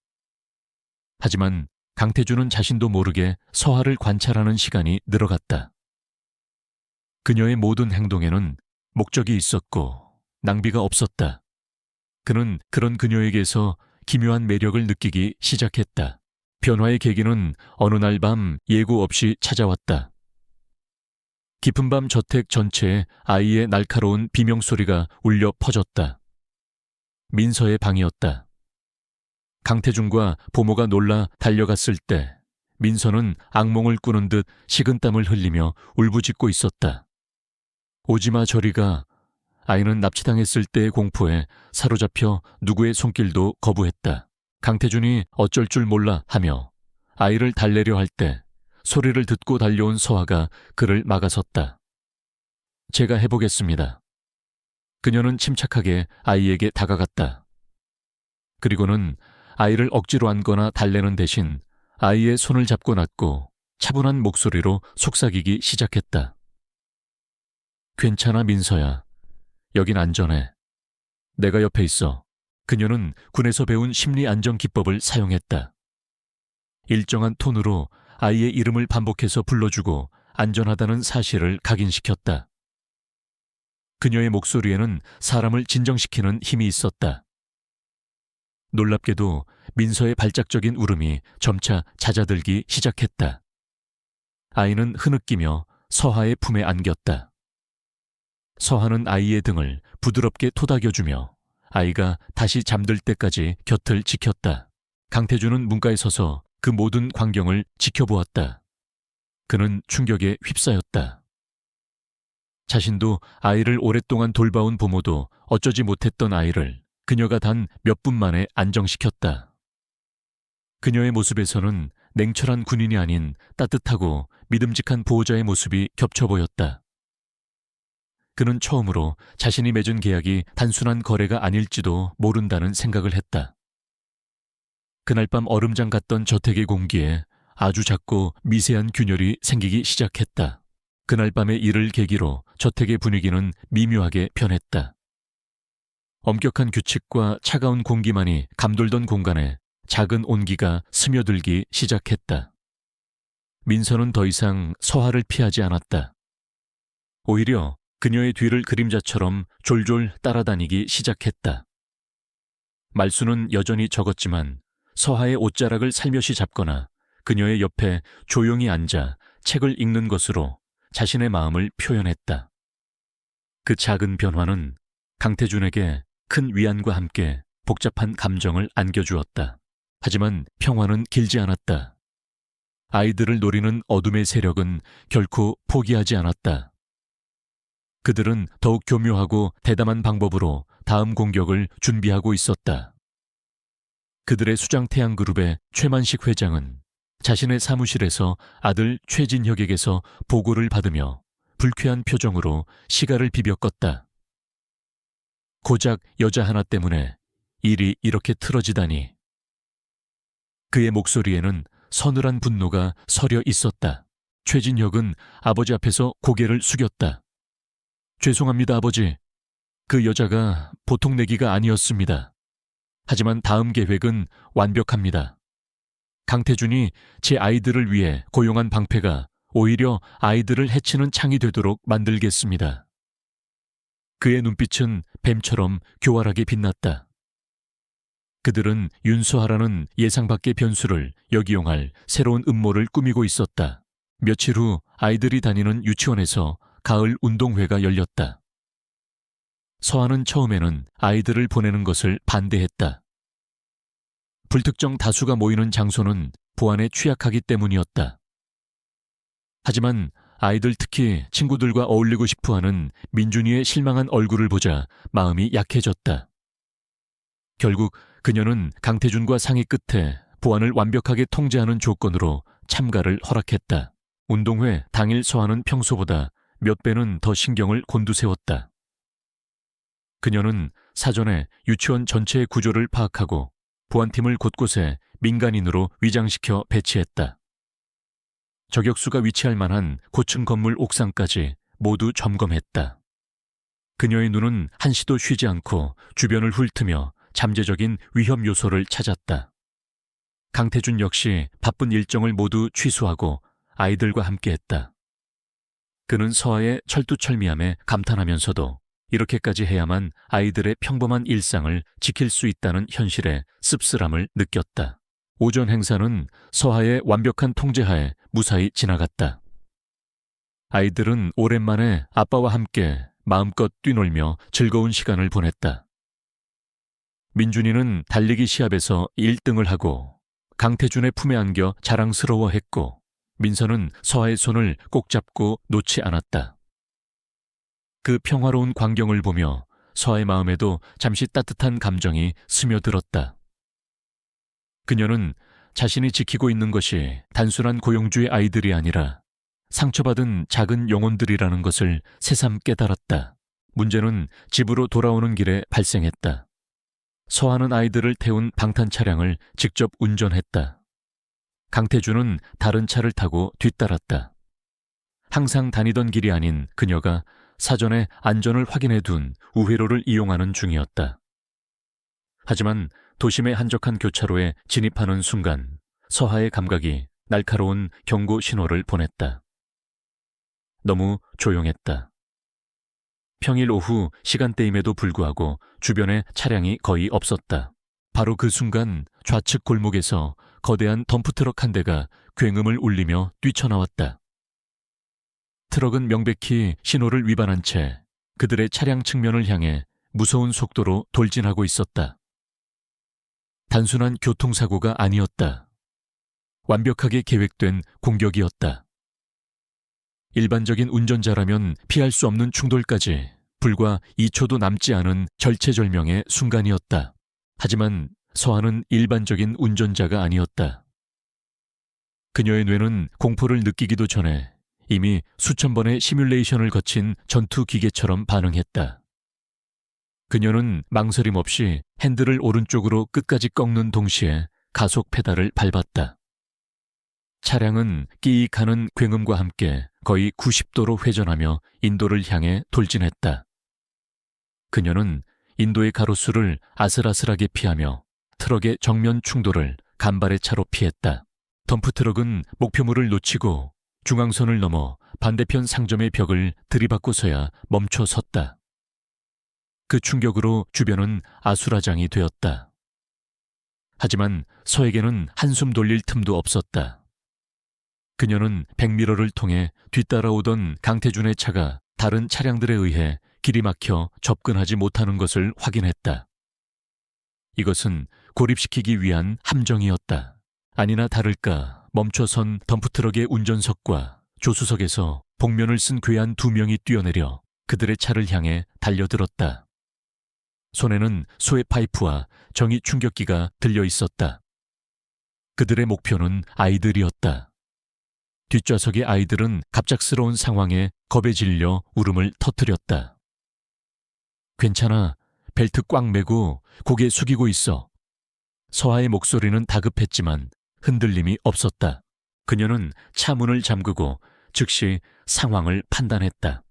하지만 강태준은 자신도 모르게 서하를 관찰하는 시간이 늘어갔다. 그녀의 모든 행동에는 목적이 있었고 낭비가 없었다. 그는 그런 그녀에게서 기묘한 매력을 느끼기 시작했다. 변화의 계기는 어느 날 밤 예고 없이 찾아왔다. 깊은 밤 저택 전체에 아이의 날카로운 비명소리가 울려 퍼졌다. 민서의 방이었다. 강태준과 보모가 놀라 달려갔을 때 민서는 악몽을 꾸는 듯 식은땀을 흘리며 울부짖고 있었다. 오지마 저리가. 아이는 납치당했을 때의 공포에 사로잡혀 누구의 손길도 거부했다. 강태준이 어쩔 줄 몰라 하며 아이를 달래려 할 때 소리를 듣고 달려온 서하가 그를 막아섰다. 제가 해보겠습니다. 그녀는 침착하게 아이에게 다가갔다. 그리고는 아이를 억지로 안거나 달래는 대신 아이의 손을 잡고 놨고 차분한 목소리로 속삭이기 시작했다. 괜찮아 민서야. 여긴 안전해. 내가 옆에 있어. 그녀는 군에서 배운 심리 안정 기법을 사용했다. 일정한 톤으로 아이의 이름을 반복해서 불러주고 안전하다는 사실을 각인시켰다. 그녀의 목소리에는 사람을 진정시키는 힘이 있었다. 놀랍게도 민서의 발작적인 울음이 점차 잦아들기 시작했다. 아이는 흐느끼며 서하의 품에 안겼다. 서하는 아이의 등을 부드럽게 토닥여주며 아이가 다시 잠들 때까지 곁을 지켰다. 강태준은 문가에 서서 그 모든 광경을 지켜보았다. 그는 충격에 휩싸였다. 자신도 아이를 오랫동안 돌봐온 부모도 어쩌지 못했던 아이를 그녀가 단 몇 분 만에 안정시켰다. 그녀의 모습에서는 냉철한 군인이 아닌 따뜻하고 믿음직한 보호자의 모습이 겹쳐 보였다. 그는 처음으로 자신이 맺은 계약이 단순한 거래가 아닐지도 모른다는 생각을 했다. 그날 밤 얼음장 같던 저택의 공기에 아주 작고 미세한 균열이 생기기 시작했다. 그날 밤의 일을 계기로 저택의 분위기는 미묘하게 변했다. 엄격한 규칙과 차가운 공기만이 감돌던 공간에 작은 온기가 스며들기 시작했다. 민서는 더 이상 서하를 피하지 않았다. 오히려 그녀의 뒤를 그림자처럼 졸졸 따라다니기 시작했다. 말수는 여전히 적었지만 서하의 옷자락을 살며시 잡거나 그녀의 옆에 조용히 앉아 책을 읽는 것으로 자신의 마음을 표현했다. 그 작은 변화는 강태준에게 큰 위안과 함께 복잡한 감정을 안겨주었다. 하지만 평화는 길지 않았다. 아이들을 노리는 어둠의 세력은 결코 포기하지 않았다. 그들은 더욱 교묘하고 대담한 방법으로 다음 공격을 준비하고 있었다. 그들의 수장태양 그룹의 최만식 회장은 자신의 사무실에서 아들 최진혁에게서 보고를 받으며 불쾌한 표정으로 시가를 비벼 껐다. 고작 여자 하나 때문에 일이 이렇게 틀어지다니. 그의 목소리에는 서늘한 분노가 서려 있었다. 최진혁은 아버지 앞에서 고개를 숙였다. 죄송합니다, 아버지. 그 여자가 보통 내기가 아니었습니다. 하지만 다음 계획은 완벽합니다. 강태준이 제 아이들을 위해 고용한 방패가 오히려 아이들을 해치는 창이 되도록 만들겠습니다. 그의 눈빛은 뱀처럼 교활하게 빛났다. 그들은 윤수하라는 예상 밖의 변수를 역이용할 새로운 음모를 꾸미고 있었다. 며칠 후 아이들이 다니는 유치원에서 가을 운동회가 열렸다. 서한은 처음에는 아이들을 보내는 것을 반대했다. 불특정 다수가 모이는 장소는 보안에 취약하기 때문이었다. 하지만 아이들, 특히 친구들과 어울리고 싶어하는 민준이의 실망한 얼굴을 보자 마음이 약해졌다. 결국 그녀는 강태준과 상의 끝에 보안을 완벽하게 통제하는 조건으로 참가를 허락했다. 운동회 당일 서한은 평소보다 몇 배는 더 신경을 곤두세웠다. 그녀는 사전에 유치원 전체의 구조를 파악하고 보안팀을 곳곳에 민간인으로 위장시켜 배치했다. 저격수가 위치할 만한 고층 건물 옥상까지 모두 점검했다. 그녀의 눈은 한시도 쉬지 않고 주변을 훑으며 잠재적인 위험 요소를 찾았다. 강태준 역시 바쁜 일정을 모두 취소하고 아이들과 함께했다. 그는 서아의 철두철미함에 감탄하면서도 이렇게까지 해야만 아이들의 평범한 일상을 지킬 수 있다는 현실의 씁쓸함을 느꼈다. 오전 행사는 서하의 완벽한 통제하에 무사히 지나갔다. 아이들은 오랜만에 아빠와 함께 마음껏 뛰놀며 즐거운 시간을 보냈다. 민준이는 달리기 시합에서 1등을 하고 강태준의 품에 안겨 자랑스러워했고, 민서는 서하의 손을 꼭 잡고 놓지 않았다. 그 평화로운 광경을 보며 서하의 마음에도 잠시 따뜻한 감정이 스며들었다. 그녀는 자신이 지키고 있는 것이 단순한 고용주의 아이들이 아니라 상처받은 작은 영혼들이라는 것을 새삼 깨달았다. 문제는 집으로 돌아오는 길에 발생했다. 서하는 아이들을 태운 방탄 차량을 직접 운전했다. 강태준은 다른 차를 타고 뒤따랐다. 항상 다니던 길이 아닌 그녀가 사전에 안전을 확인해 둔 우회로를 이용하는 중이었다. 하지만 도심의 한적한 교차로에 진입하는 순간 서하의 감각이 날카로운 경고 신호를 보냈다. 너무 조용했다. 평일 오후 시간대임에도 불구하고 주변에 차량이 거의 없었다. 바로 그 순간 좌측 골목에서 거대한 덤프트럭 한 대가 굉음을 울리며 뛰쳐나왔다. 트럭은 명백히 신호를 위반한 채 그들의 차량 측면을 향해 무서운 속도로 돌진하고 있었다. 단순한 교통사고가 아니었다. 완벽하게 계획된 공격이었다. 일반적인 운전자라면 피할 수 없는 충돌까지 불과 2초도 남지 않은 절체절명의 순간이었다. 하지만 서하는 일반적인 운전자가 아니었다. 그녀의 뇌는 공포를 느끼기도 전에 이미 수천 번의 시뮬레이션을 거친 전투 기계처럼 반응했다. 그녀는 망설임 없이 핸들을 오른쪽으로 끝까지 꺾는 동시에 가속 페달을 밟았다. 차량은 끼익하는 굉음과 함께 거의 90도로 회전하며 인도를 향해 돌진했다. 그녀는 인도의 가로수를 아슬아슬하게 피하며 트럭의 정면 충돌을 간발의 차로 피했다. 덤프트럭은 목표물을 놓치고 중앙선을 넘어 반대편 상점의 벽을 들이받고서야 멈춰 섰다. 그 충격으로 주변은 아수라장이 되었다. 하지만 서에게는 한숨 돌릴 틈도 없었다. 그녀는 백미러를 통해 뒤따라오던 강태준의 차가 다른 차량들에 의해 길이 막혀 접근하지 못하는 것을 확인했다. 이것은 고립시키기 위한 함정이었다. 아니나 다를까 멈춰선 덤프트럭의 운전석과 조수석에서 복면을 쓴 괴한 2명이 뛰어내려 그들의 차를 향해 달려들었다. 손에는 소의 파이프와 정의 충격기가 들려 있었다. 그들의 목표는 아이들이었다. 뒷좌석의 아이들은 갑작스러운 상황에 겁에 질려 울음을 터뜨렸다. 괜찮아. 벨트 꽉 매고 고개 숙이고 있어. 서아의 목소리는 다급했지만 흔들림이 없었다. 그녀는 차 문을 잠그고 즉시 상황을 판단했다.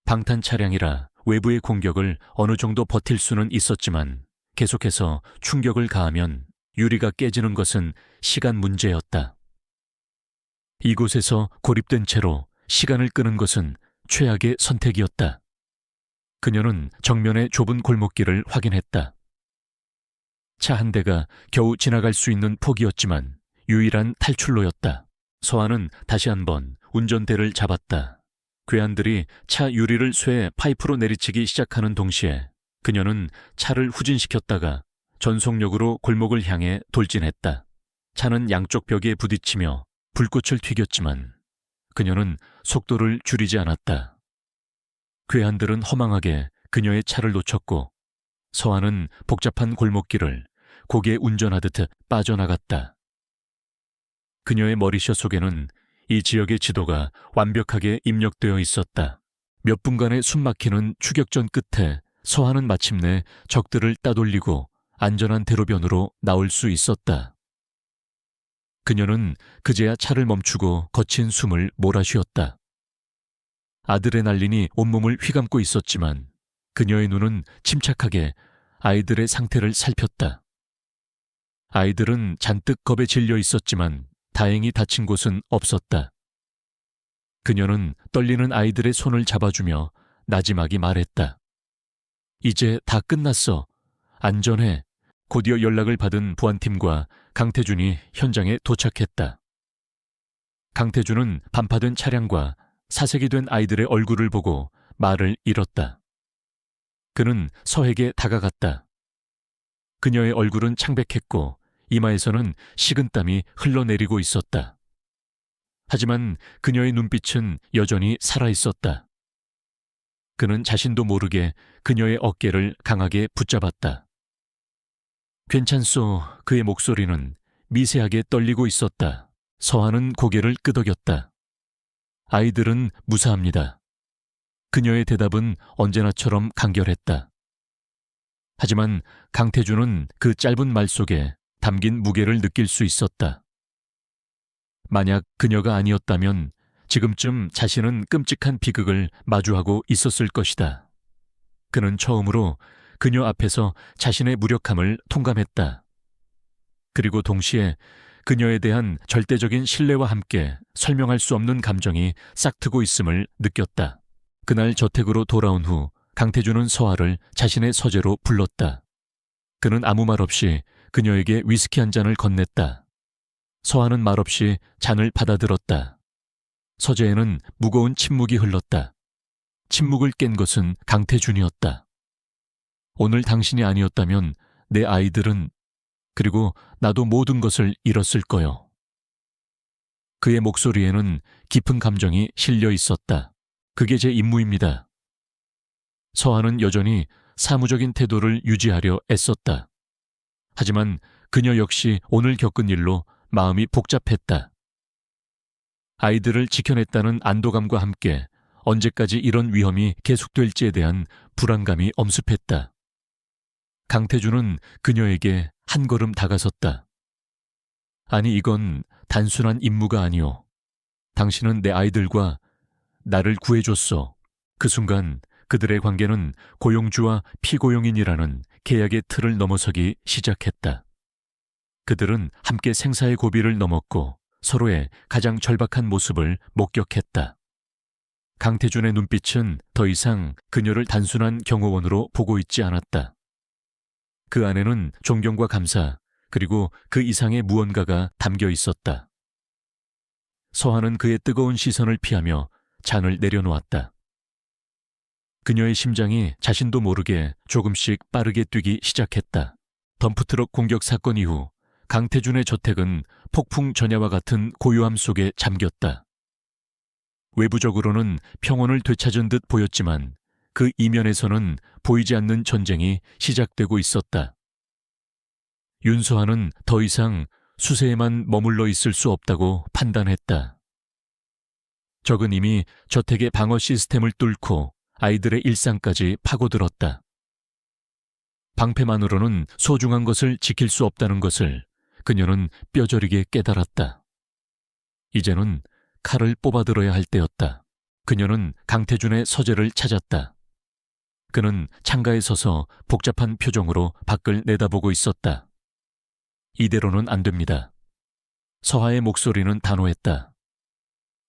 방탄 차량이라 외부의 공격을 어느 정도 버틸 수는 있었지만 계속해서 충격을 가하면 유리가 깨지는 것은 시간 문제였다. 이곳에서 고립된 채로 시간을 끄는 것은 최악의 선택이었다. 그녀는 정면의 좁은 골목길을 확인했다. 차 한 대가 겨우 지나갈 수 있는 폭이었지만 유일한 탈출로였다. 서아는 다시 한번 운전대를 잡았다. 괴한들이 차 유리를 쇠 파이프로 내리치기 시작하는 동시에 그녀는 차를 후진시켰다가 전속력으로 골목을 향해 돌진했다. 차는 양쪽 벽에 부딪히며 불꽃을 튀겼지만 그녀는 속도를 줄이지 않았다. 괴한들은 허망하게 그녀의 차를 놓쳤고 서아는 복잡한 골목길을 고개 운전하듯 빠져나갔다. 그녀의 머리셔 속에는 이 지역의 지도가 완벽하게 입력되어 있었다. 몇 분간의 숨막히는 추격전 끝에 서아는 마침내 적들을 따돌리고 안전한 대로변으로 나올 수 있었다. 그녀는 그제야 차를 멈추고 거친 숨을 몰아쉬었다. 아드레날린이 온몸을 휘감고 있었지만 그녀의 눈은 침착하게 아이들의 상태를 살폈다. 아이들은 잔뜩 겁에 질려 있었지만 다행히 다친 곳은 없었다. 그녀는 떨리는 아이들의 손을 잡아주며 나지막이 말했다. 이제 다 끝났어. 안전해. 곧이어 연락을 받은 보안팀과 강태준이 현장에 도착했다. 강태준은 반파된 차량과 사색이 된 아이들의 얼굴을 보고 말을 잃었다. 그는 서에게 다가갔다. 그녀의 얼굴은 창백했고 이마에서는 식은땀이 흘러내리고 있었다. 하지만 그녀의 눈빛은 여전히 살아있었다. 그는 자신도 모르게 그녀의 어깨를 강하게 붙잡았다. 괜찮소. 그의 목소리는 미세하게 떨리고 있었다. 서아는 고개를 끄덕였다. 아이들은 무사합니다. 그녀의 대답은 언제나처럼 간결했다. 하지만 강태준은 그 짧은 말 속에 담긴 무게를 느낄 수 있었다. 만약 그녀가 아니었다면 지금쯤 자신은 끔찍한 비극을 마주하고 있었을 것이다. 그는 처음으로 그녀 앞에서 자신의 무력함을 통감했다. 그리고 동시에 그녀에 대한 절대적인 신뢰와 함께 설명할 수 없는 감정이 싹트고 있음을 느꼈다. 그날 저택으로 돌아온 후 강태준은 서아를 자신의 서재로 불렀다. 그는 아무 말 없이 그녀에게 위스키 한 잔을 건넸다. 서아는 말없이 잔을 받아들었다. 서재에는 무거운 침묵이 흘렀다. 침묵을 깬 것은 강태준이었다. 오늘 당신이 아니었다면 내 아이들은 그리고 나도 모든 것을 잃었을 거요. 그의 목소리에는 깊은 감정이 실려 있었다. 그게 제 임무입니다. 서아는 여전히 사무적인 태도를 유지하려 애썼다. 하지만 그녀 역시 오늘 겪은 일로 마음이 복잡했다. 아이들을 지켜냈다는 안도감과 함께 언제까지 이런 위험이 계속될지에 대한 불안감이 엄습했다. 강태준은 그녀에게 한 걸음 다가섰다. 아니, 이건 단순한 임무가 아니오. 당신은 내 아이들과 나를 구해줬어. 그 순간 그들의 관계는 고용주와 피고용인이라는 계약의 틀을 넘어서기 시작했다. 그들은 함께 생사의 고비를 넘었고 서로의 가장 절박한 모습을 목격했다. 강태준의 눈빛은 더 이상 그녀를 단순한 경호원으로 보고 있지 않았다. 그 안에는 존경과 감사, 그리고 그 이상의 무언가가 담겨 있었다. 서아는 그의 뜨거운 시선을 피하며 잔을 내려놓았다. 그녀의 심장이 자신도 모르게 조금씩 빠르게 뛰기 시작했다. 덤프트럭 공격 사건 이후 강태준의 저택은 폭풍 전야와 같은 고요함 속에 잠겼다. 외부적으로는 평온을 되찾은 듯 보였지만 그 이면에서는 보이지 않는 전쟁이 시작되고 있었다. 윤서환은 더 이상 수세에만 머물러 있을 수 없다고 판단했다. 적은 이미 저택의 방어 시스템을 뚫고 아이들의 일상까지 파고들었다. 방패만으로는 소중한 것을 지킬 수 없다는 것을 그녀는 뼈저리게 깨달았다. 이제는 칼을 뽑아들어야 할 때였다. 그녀는 강태준의 서재를 찾았다. 그는 창가에 서서 복잡한 표정으로 밖을 내다보고 있었다. 이대로는 안 됩니다. 서하의 목소리는 단호했다.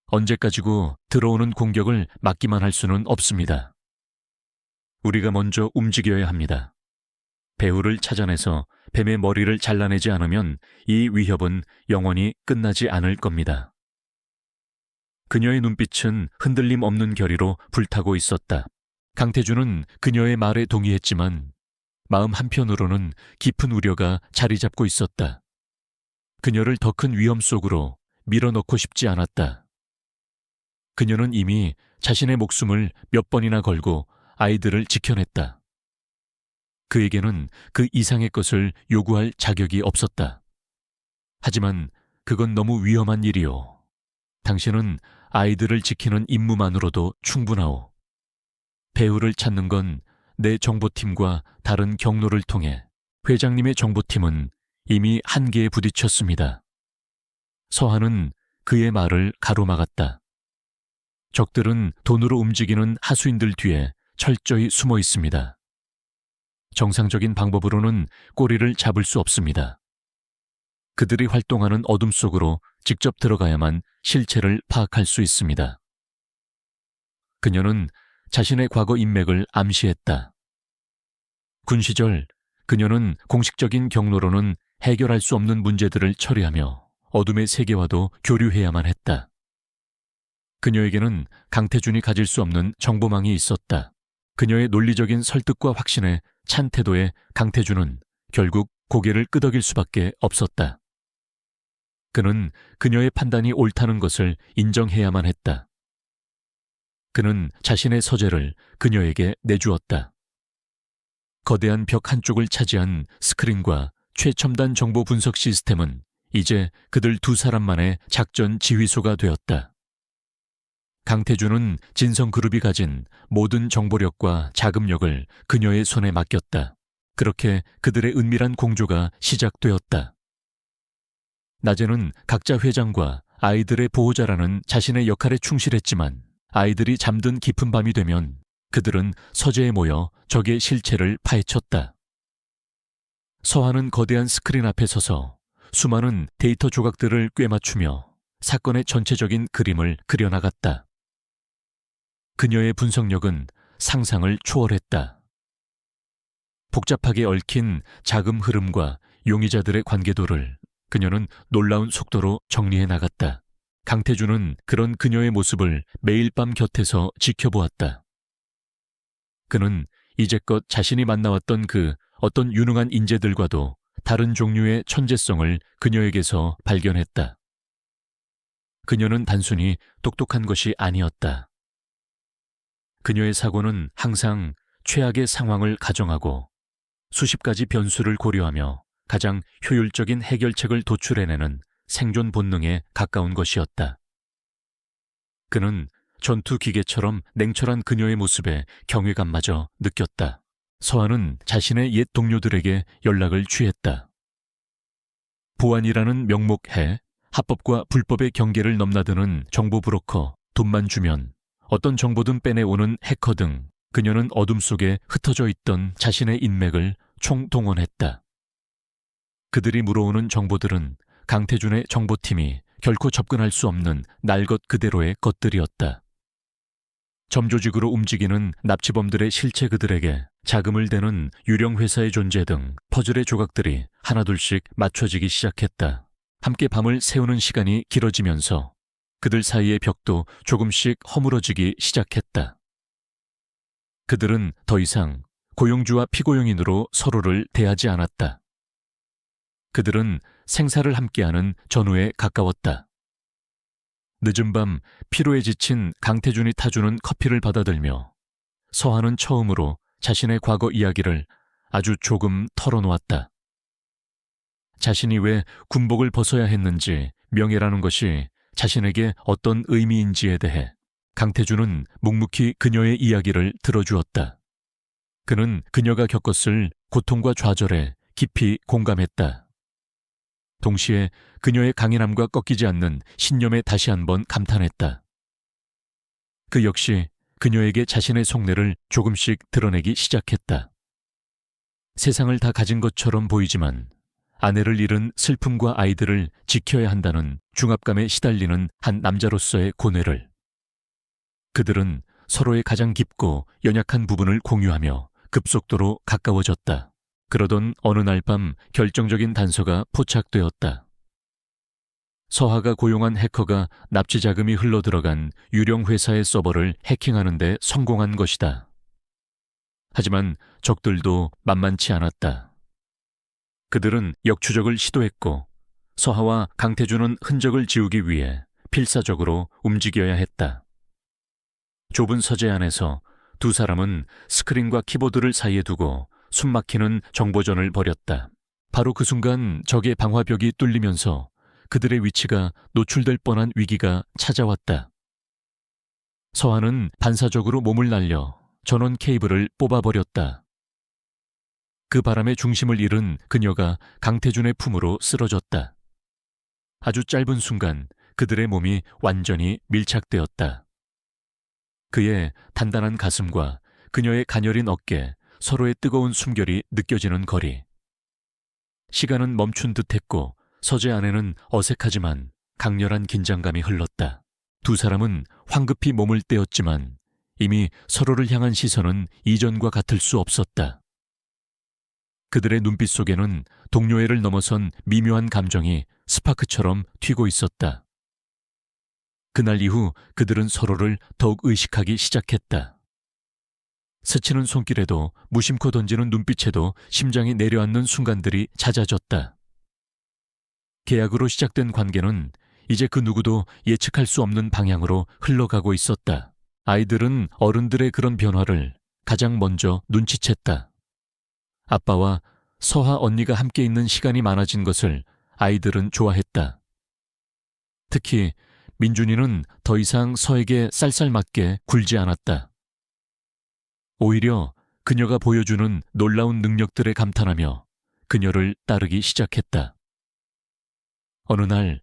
언제까지고 들어오는 공격을 막기만 할 수는 없습니다. 우리가 먼저 움직여야 합니다. 배후를 찾아내서 뱀의 머리를 잘라내지 않으면 이 위협은 영원히 끝나지 않을 겁니다. 그녀의 눈빛은 흔들림 없는 결의로 불타고 있었다. 강태준은 그녀의 말에 동의했지만 마음 한편으로는 깊은 우려가 자리 잡고 있었다. 그녀를 더 큰 위험 속으로 밀어넣고 싶지 않았다. 그녀는 이미 자신의 목숨을 몇 번이나 걸고 아이들을 지켜냈다. 그에게는 그 이상의 것을 요구할 자격이 없었다. 하지만 그건 너무 위험한 일이오. 당신은 아이들을 지키는 임무만으로도 충분하오. 배우를 찾는 건 내 정보팀과 다른 경로를 통해 회장님의 정보팀은 이미 한계에 부딪혔습니다. 서한은 그의 말을 가로막았다. 적들은 돈으로 움직이는 하수인들 뒤에 철저히 숨어 있습니다. 정상적인 방법으로는 꼬리를 잡을 수 없습니다. 그들이 활동하는 어둠 속으로 직접 들어가야만 실체를 파악할 수 있습니다. 그녀는 자신의 과거 인맥을 암시했다. 군 시절 그녀는 공식적인 경로로는 해결할 수 없는 문제들을 처리하며 어둠의 세계와도 교류해야만 했다. 그녀에게는 강태준이 가질 수 없는 정보망이 있었다. 그녀의 논리적인 설득과 확신에 찬 태도에 강태준은 결국 고개를 끄덕일 수밖에 없었다. 그는 그녀의 판단이 옳다는 것을 인정해야만 했다. 그는 자신의 서재를 그녀에게 내주었다. 거대한 벽 한쪽을 차지한 스크린과 최첨단 정보 분석 시스템은 이제 그들 두 사람만의 작전 지휘소가 되었다. 강태준은 진성그룹이 가진 모든 정보력과 자금력을 그녀의 손에 맡겼다. 그렇게 그들의 은밀한 공조가 시작되었다. 낮에는 각자 회장과 아이들의 보호자라는 자신의 역할에 충실했지만 아이들이 잠든 깊은 밤이 되면 그들은 서재에 모여 적의 실체를 파헤쳤다. 서한은 거대한 스크린 앞에 서서 수많은 데이터 조각들을 꿰맞추며 사건의 전체적인 그림을 그려나갔다. 그녀의 분석력은 상상을 초월했다. 복잡하게 얽힌 자금 흐름과 용의자들의 관계도를 그녀는 놀라운 속도로 정리해 나갔다. 강태준은 그런 그녀의 모습을 매일 밤 곁에서 지켜보았다. 그는 이제껏 자신이 만나왔던 그 어떤 유능한 인재들과도 다른 종류의 천재성을 그녀에게서 발견했다. 그녀는 단순히 똑똑한 것이 아니었다. 그녀의 사고는 항상 최악의 상황을 가정하고 수십 가지 변수를 고려하며 가장 효율적인 해결책을 도출해내는 생존 본능에 가까운 것이었다. 그는 전투 기계처럼 냉철한 그녀의 모습에 경외감마저 느꼈다. 서한은 자신의 옛 동료들에게 연락을 취했다. 보안이라는 명목해 합법과 불법의 경계를 넘나드는 정보 브로커, 돈만 주면 어떤 정보든 빼내오는 해커 등 그녀는 어둠 속에 흩어져 있던 자신의 인맥을 총동원했다. 그들이 물어오는 정보들은 강태준의 정보팀이 결코 접근할 수 없는 날 것 그대로의 것들이었다. 점조직으로 움직이는 납치범들의 실체, 그들에게 자금을 대는 유령 회사의 존재 등 퍼즐의 조각들이 하나둘씩 맞춰지기 시작했다. 함께 밤을 새우는 시간이 길어지면서 그들 사이의 벽도 조금씩 허물어지기 시작했다. 그들은 더 이상 고용주와 피고용인으로 서로를 대하지 않았다. 그들은 생사를 함께하는 전우에 가까웠다. 늦은 밤 피로에 지친 강태준이 타주는 커피를 받아들며 서한은 처음으로 자신의 과거 이야기를 아주 조금 털어놓았다. 자신이 왜 군복을 벗어야 했는지, 명예라는 것이 자신에게 어떤 의미인지에 대해 강태준은 묵묵히 그녀의 이야기를 들어주었다. 그는 그녀가 겪었을 고통과 좌절에 깊이 공감했다. 동시에 그녀의 강인함과 꺾이지 않는 신념에 다시 한번 감탄했다. 그 역시 그녀에게 자신의 속내를 조금씩 드러내기 시작했다. 세상을 다 가진 것처럼 보이지만 아내를 잃은 슬픔과 아이들을 지켜야 한다는 중압감에 시달리는 한 남자로서의 고뇌를. 그들은 서로의 가장 깊고 연약한 부분을 공유하며 급속도로 가까워졌다. 그러던 어느 날 밤 결정적인 단서가 포착되었다. 서하가 고용한 해커가 납치 자금이 흘러들어간 유령 회사의 서버를 해킹하는 데 성공한 것이다. 하지만 적들도 만만치 않았다. 그들은 역추적을 시도했고 서하와 강태준은 흔적을 지우기 위해 필사적으로 움직여야 했다. 좁은 서재 안에서 두 사람은 스크린과 키보드를 사이에 두고 숨막히는 정보전을 벌였다. 바로 그 순간 적의 방화벽이 뚫리면서 그들의 위치가 노출될 뻔한 위기가 찾아왔다. 서하는 반사적으로 몸을 날려 전원 케이블을 뽑아버렸다. 그 바람에 중심을 잃은 그녀가 강태준의 품으로 쓰러졌다. 아주 짧은 순간 그들의 몸이 완전히 밀착되었다. 그의 단단한 가슴과 그녀의 가녀린 어깨, 서로의 뜨거운 숨결이 느껴지는 거리. 시간은 멈춘 듯했고 서재 안에는 어색하지만 강렬한 긴장감이 흘렀다. 두 사람은 황급히 몸을 떼었지만 이미 서로를 향한 시선은 이전과 같을 수 없었다. 그들의 눈빛 속에는 동료애를 넘어선 미묘한 감정이 스파크처럼 튀고 있었다. 그날 이후 그들은 서로를 더욱 의식하기 시작했다. 스치는 손길에도 무심코 던지는 눈빛에도 심장이 내려앉는 순간들이 잦아졌다. 계약으로 시작된 관계는 이제 그 누구도 예측할 수 없는 방향으로 흘러가고 있었다. 아이들은 어른들의 그런 변화를 가장 먼저 눈치챘다. 아빠와 서하 언니가 함께 있는 시간이 많아진 것을 아이들은 좋아했다. 특히 민준이는 더 이상 서에게 쌀쌀맞게 굴지 않았다. 오히려 그녀가 보여주는 놀라운 능력들에 감탄하며 그녀를 따르기 시작했다. 어느 날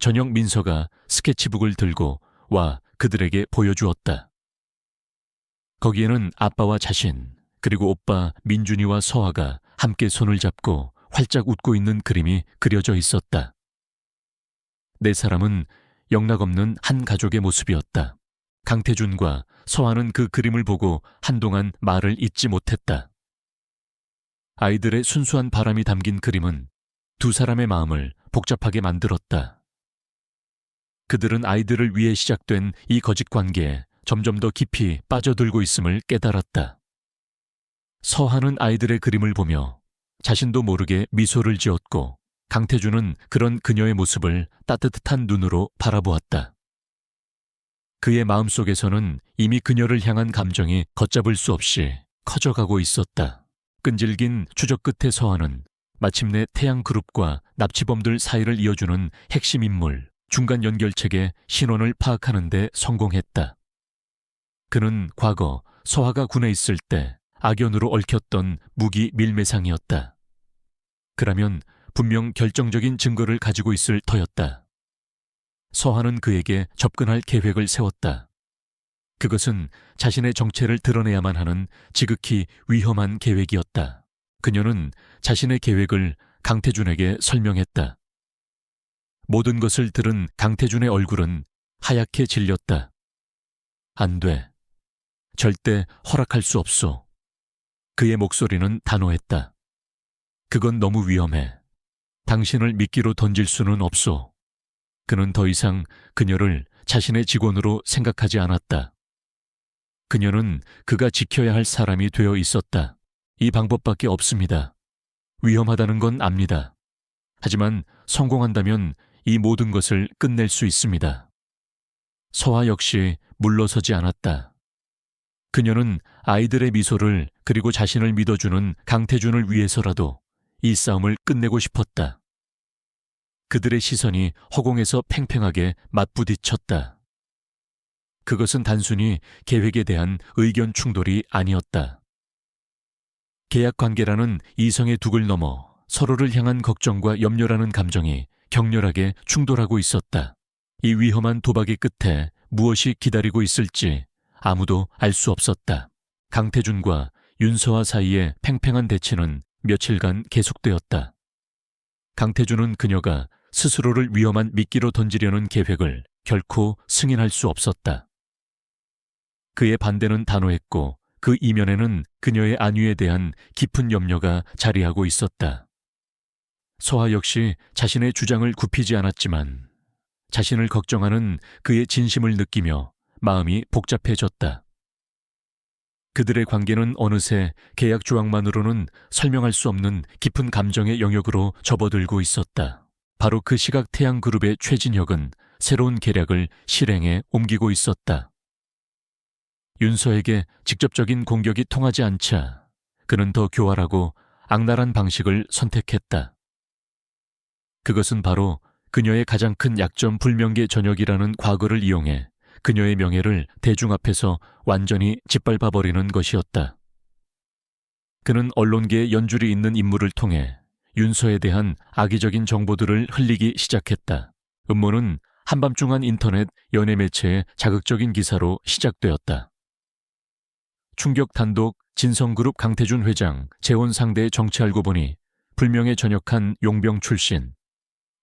저녁 민서가 스케치북을 들고 와 그들에게 보여주었다. 거기에는 아빠와 자신, 그리고 오빠 민준이와 서하가 함께 손을 잡고 활짝 웃고 있는 그림이 그려져 있었다. 네 사람은 영락없는 한 가족의 모습이었다. 강태준과 서하는 그 그림을 보고 한동안 말을 잇지 못했다. 아이들의 순수한 바람이 담긴 그림은 두 사람의 마음을 복잡하게 만들었다. 그들은 아이들을 위해 시작된 이 거짓 관계에 점점 더 깊이 빠져들고 있음을 깨달았다. 서하는 아이들의 그림을 보며 자신도 모르게 미소를 지었고 강태준은 그런 그녀의 모습을 따뜻한 눈으로 바라보았다. 그의 마음속에서는 이미 그녀를 향한 감정이 걷잡을 수 없이 커져가고 있었다. 끈질긴 추적 끝에 서하는 마침내 태양그룹과 납치범들 사이를 이어주는 핵심 인물, 중간 연결책의 신원을 파악하는 데 성공했다. 그는 과거 서하가 군에 있을 때 악연으로 얽혔던 무기 밀매상이었다. 그라면 분명 결정적인 증거를 가지고 있을 터였다. 서하는 그에게 접근할 계획을 세웠다. 그것은 자신의 정체를 드러내야만 하는 지극히 위험한 계획이었다. 그녀는 자신의 계획을 강태준에게 설명했다. 모든 것을 들은 강태준의 얼굴은 하얗게 질렸다. 안 돼. 절대 허락할 수 없소. 그의 목소리는 단호했다. 그건 너무 위험해. 당신을 미끼로 던질 수는 없소. 그는 더 이상 그녀를 자신의 직원으로 생각하지 않았다. 그녀는 그가 지켜야 할 사람이 되어 있었다. 이 방법밖에 없습니다. 위험하다는 건 압니다. 하지만 성공한다면 이 모든 것을 끝낼 수 있습니다. 서화 역시 물러서지 않았다. 그녀는 아이들의 미소를 그리고 자신을 믿어주는 강태준을 위해서라도 이 싸움을 끝내고 싶었다. 그들의 시선이 허공에서 팽팽하게 맞부딪혔다. 그것은 단순히 계획에 대한 의견 충돌이 아니었다. 계약 관계라는 이성의 둑을 넘어 서로를 향한 걱정과 염려라는 감정이 격렬하게 충돌하고 있었다. 이 위험한 도박의 끝에 무엇이 기다리고 있을지 아무도 알 수 없었다. 강태준과 윤서아 사이의 팽팽한 대치는 며칠간 계속되었다. 강태준은 그녀가 스스로를 위험한 미끼로 던지려는 계획을 결코 승인할 수 없었다. 그의 반대는 단호했고 그 이면에는 그녀의 안위에 대한 깊은 염려가 자리하고 있었다. 서화 역시 자신의 주장을 굽히지 않았지만 자신을 걱정하는 그의 진심을 느끼며 마음이 복잡해졌다. 그들의 관계는 어느새 계약 조항만으로는 설명할 수 없는 깊은 감정의 영역으로 접어들고 있었다. 바로 그 시각 태양그룹의 최진혁은 새로운 계략을 실행에 옮기고 있었다. 윤서에게 직접적인 공격이 통하지 않자 그는 더 교활하고 악랄한 방식을 선택했다. 그것은 바로 그녀의 가장 큰 약점 불명계 전역이라는 과거를 이용해 그녀의 명예를 대중 앞에서 완전히 짓밟아버리는 것이었다. 그는 언론계에 연줄이 있는 인물을 통해 윤서에 대한 악의적인 정보들을 흘리기 시작했다. 음모는 한밤중한 인터넷 연예 매체의 자극적인 기사로 시작되었다. 충격 단독 진성그룹 강태준 회장 재혼 상대 정치 알고 보니 불명예 전역한 용병 출신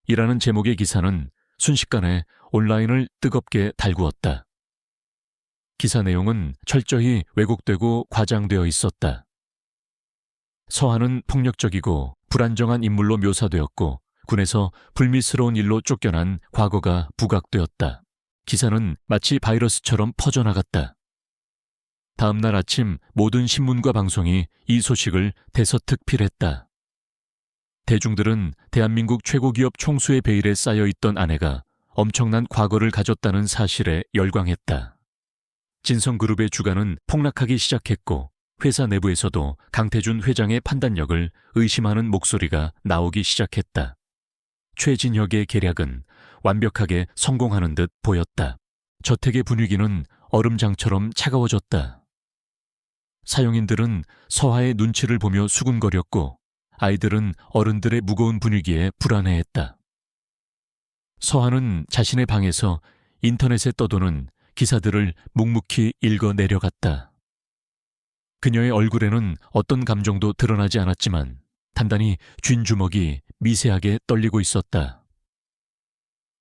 이라는 제목의 기사는 순식간에 온라인을 뜨겁게 달구었다. 기사 내용은 철저히 왜곡되고 과장되어 있었다. 서한은 폭력적이고 불안정한 인물로 묘사되었고 군에서 불미스러운 일로 쫓겨난 과거가 부각되었다. 기사는 마치 바이러스처럼 퍼져나갔다. 다음 날 아침 모든 신문과 방송이 이 소식을 대서특필했다. 대중들은 대한민국 최고 기업 총수의 베일에 쌓여있던 아내가 엄청난 과거를 가졌다는 사실에 열광했다. 진성그룹의 주가는 폭락하기 시작했고 회사 내부에서도 강태준 회장의 판단력을 의심하는 목소리가 나오기 시작했다. 최진혁의 계략은 완벽하게 성공하는 듯 보였다. 저택의 분위기는 얼음장처럼 차가워졌다. 사용인들은 서화의 눈치를 보며 수군거렸고 아이들은 어른들의 무거운 분위기에 불안해했다. 서화는 자신의 방에서 인터넷에 떠도는 기사들을 묵묵히 읽어 내려갔다. 그녀의 얼굴에는 어떤 감정도 드러나지 않았지만 단단히 쥔 주먹이 미세하게 떨리고 있었다.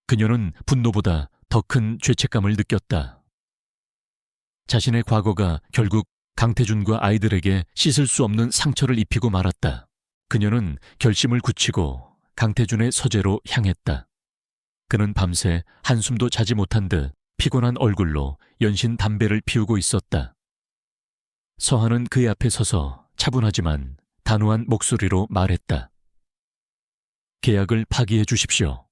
그녀는 분노보다 더 큰 죄책감을 느꼈다. 자신의 과거가 결국 강태준과 아이들에게 씻을 수 없는 상처를 입히고 말았다. 그녀는 결심을 굳히고 강태준의 서재로 향했다. 그는 밤새 한숨도 자지 못한 듯 피곤한 얼굴로 연신 담배를 피우고 있었다. 서한은 그의 앞에 서서 차분하지만 단호한 목소리로 말했다. 계약을 파기해 주십시오.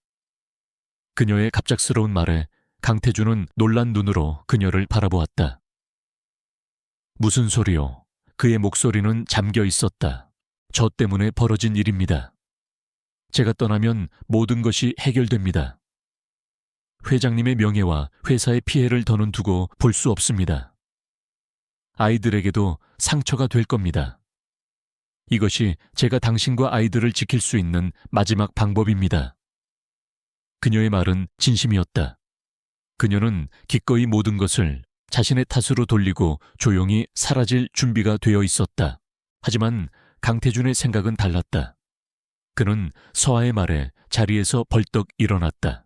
그녀의 갑작스러운 말에 강태준은 놀란 눈으로 그녀를 바라보았다. 무슨 소리요? 그의 목소리는 잠겨 있었다. 저 때문에 벌어진 일입니다. 제가 떠나면 모든 것이 해결됩니다. 회장님의 명예와 회사의 피해를 더는 두고 볼 수 없습니다. 아이들에게도 상처가 될 겁니다. 이것이 제가 당신과 아이들을 지킬 수 있는 마지막 방법입니다. 그녀의 말은 진심이었다. 그녀는 기꺼이 모든 것을 자신의 탓으로 돌리고 조용히 사라질 준비가 되어 있었다. 하지만 강태준의 생각은 달랐다. 그는 서아의 말에 자리에서 벌떡 일어났다.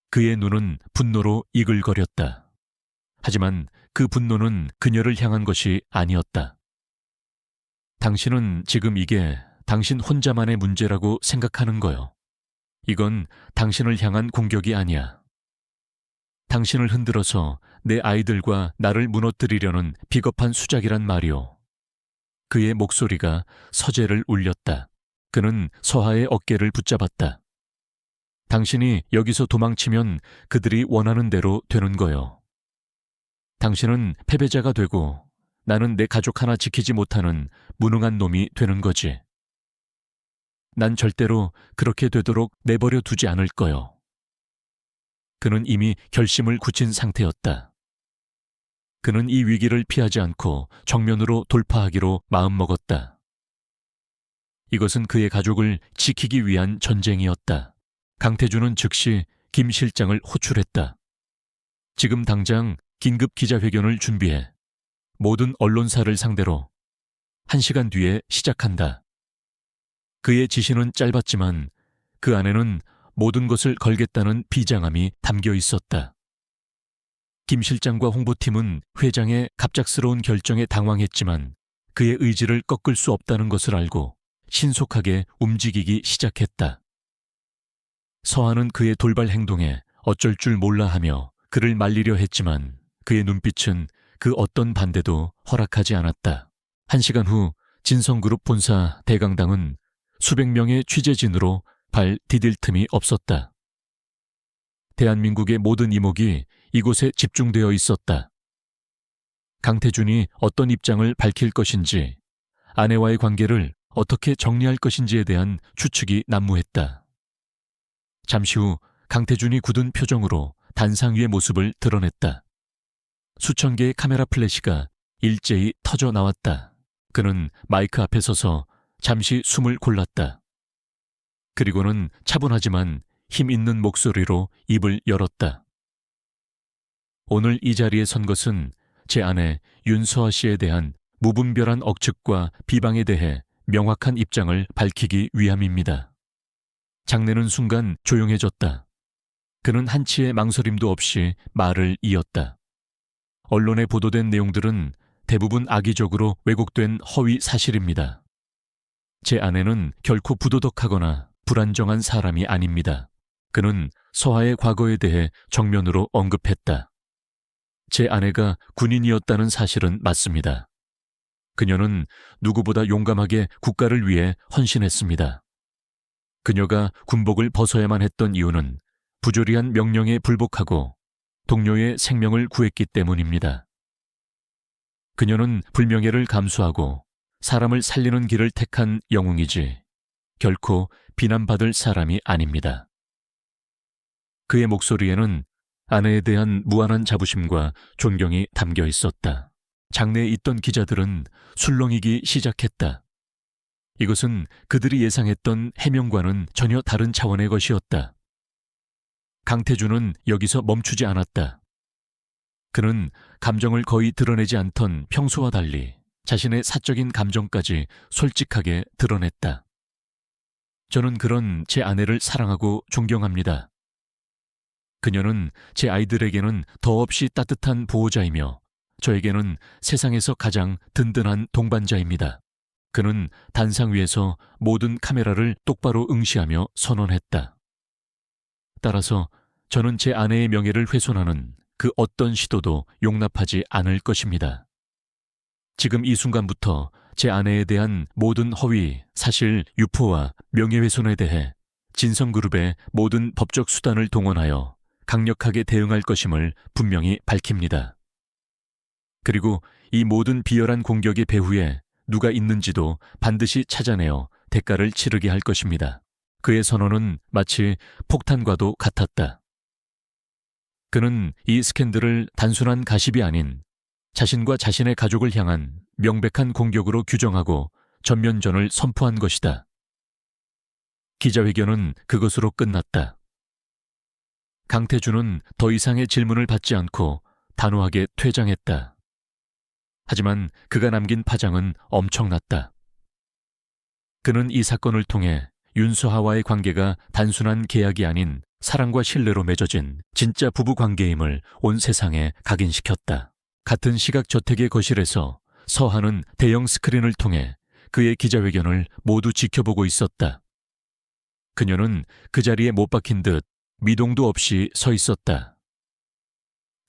그의 눈은 분노로 이글거렸다. 하지만 그 분노는 그녀를 향한 것이 아니었다. 당신은 지금 이게 당신 혼자만의 문제라고 생각하는 거요. 이건 당신을 향한 공격이 아니야. 당신을 흔들어서 내 아이들과 나를 무너뜨리려는 비겁한 수작이란 말이오. 그의 목소리가 서재를 울렸다. 그는 서하의 어깨를 붙잡았다. 당신이 여기서 도망치면 그들이 원하는 대로 되는 거요. 당신은 패배자가 되고 나는 내 가족 하나 지키지 못하는 무능한 놈이 되는 거지. 난 절대로 그렇게 되도록 내버려 두지 않을 거요. 그는 이미 결심을 굳힌 상태였다. 그는 이 위기를 피하지 않고 정면으로 돌파하기로 마음먹었다. 이것은 그의 가족을 지키기 위한 전쟁이었다. 강태준은 즉시 김 실장을 호출했다. 지금 당장 긴급 기자회견을 준비해. 모든 언론사를 상대로 1시간 뒤에 시작한다. 그의 지시는 짧았지만 그 안에는 모든 것을 걸겠다는 비장함이 담겨 있었다. 김 실장과 홍보팀은 회장의 갑작스러운 결정에 당황했지만 그의 의지를 꺾을 수 없다는 것을 알고 신속하게 움직이기 시작했다. 서하는 그의 돌발 행동에 어쩔 줄 몰라 하며 그를 말리려 했지만 그의 눈빛은 그 어떤 반대도 허락하지 않았다. 1시간 후 진성그룹 본사 대강당은 수백 명의 취재진으로 발 디딜 틈이 없었다. 대한민국의 모든 이목이 이곳에 집중되어 있었다. 강태준이 어떤 입장을 밝힐 것인지, 아내와의 관계를 어떻게 정리할 것인지에 대한 추측이 난무했다. 잠시 후 강태준이 굳은 표정으로 단상 위의 모습을 드러냈다. 수천 개의 카메라 플래시가 일제히 터져 나왔다. 그는 마이크 앞에 서서 잠시 숨을 골랐다. 그리고는 차분하지만 힘 있는 목소리로 입을 열었다. 오늘 이 자리에 선 것은 제 아내 윤서아 씨에 대한 무분별한 억측과 비방에 대해 명확한 입장을 밝히기 위함입니다. 장내는 순간 조용해졌다. 그는 한치의 망설임도 없이 말을 이었다. 언론에 보도된 내용들은 대부분 악의적으로 왜곡된 허위 사실입니다. 제 아내는 결코 부도덕하거나 불안정한 사람이 아닙니다. 그는 서하의 과거에 대해 정면으로 언급했다. 제 아내가 군인이었다는 사실은 맞습니다. 그녀는 누구보다 용감하게 국가를 위해 헌신했습니다. 그녀가 군복을 벗어야만 했던 이유는 부조리한 명령에 불복하고 동료의 생명을 구했기 때문입니다. 그녀는 불명예를 감수하고 사람을 살리는 길을 택한 영웅이지 결코 비난받을 사람이 아닙니다. 그의 목소리에는 아내에 대한 무한한 자부심과 존경이 담겨 있었다. 장내에 있던 기자들은 술렁이기 시작했다. 이것은 그들이 예상했던 해명과는 전혀 다른 차원의 것이었다. 강태준은 여기서 멈추지 않았다. 그는 감정을 거의 드러내지 않던 평소와 달리 자신의 사적인 감정까지 솔직하게 드러냈다. 저는 그런 제 아내를 사랑하고 존경합니다. 그녀는 제 아이들에게는 더없이 따뜻한 보호자이며 저에게는 세상에서 가장 든든한 동반자입니다. 그는 단상 위에서 모든 카메라를 똑바로 응시하며 선언했다. 따라서 저는 제 아내의 명예를 훼손하는 그 어떤 시도도 용납하지 않을 것입니다. 지금 이 순간부터 제 아내에 대한 모든 허위, 사실, 유포와 명예훼손에 대해 진성그룹의 모든 법적 수단을 동원하여 강력하게 대응할 것임을 분명히 밝힙니다. 그리고 이 모든 비열한 공격의 배후에 누가 있는지도 반드시 찾아내어 대가를 치르게 할 것입니다. 그의 선언은 마치 폭탄과도 같았다. 그는 이 스캔들을 단순한 가십이 아닌 자신과 자신의 가족을 향한 명백한 공격으로 규정하고 전면전을 선포한 것이다. 기자회견은 그것으로 끝났다. 강태준은 더 이상의 질문을 받지 않고 단호하게 퇴장했다. 하지만 그가 남긴 파장은 엄청났다. 그는 이 사건을 통해 윤서하와의 관계가 단순한 계약이 아닌 사랑과 신뢰로 맺어진 진짜 부부 관계임을 온 세상에 각인시켰다. 같은 시각 저택의 거실에서 서하는 대형 스크린을 통해 그의 기자회견을 모두 지켜보고 있었다. 그녀는 그 자리에 못 박힌 듯 미동도 없이 서 있었다.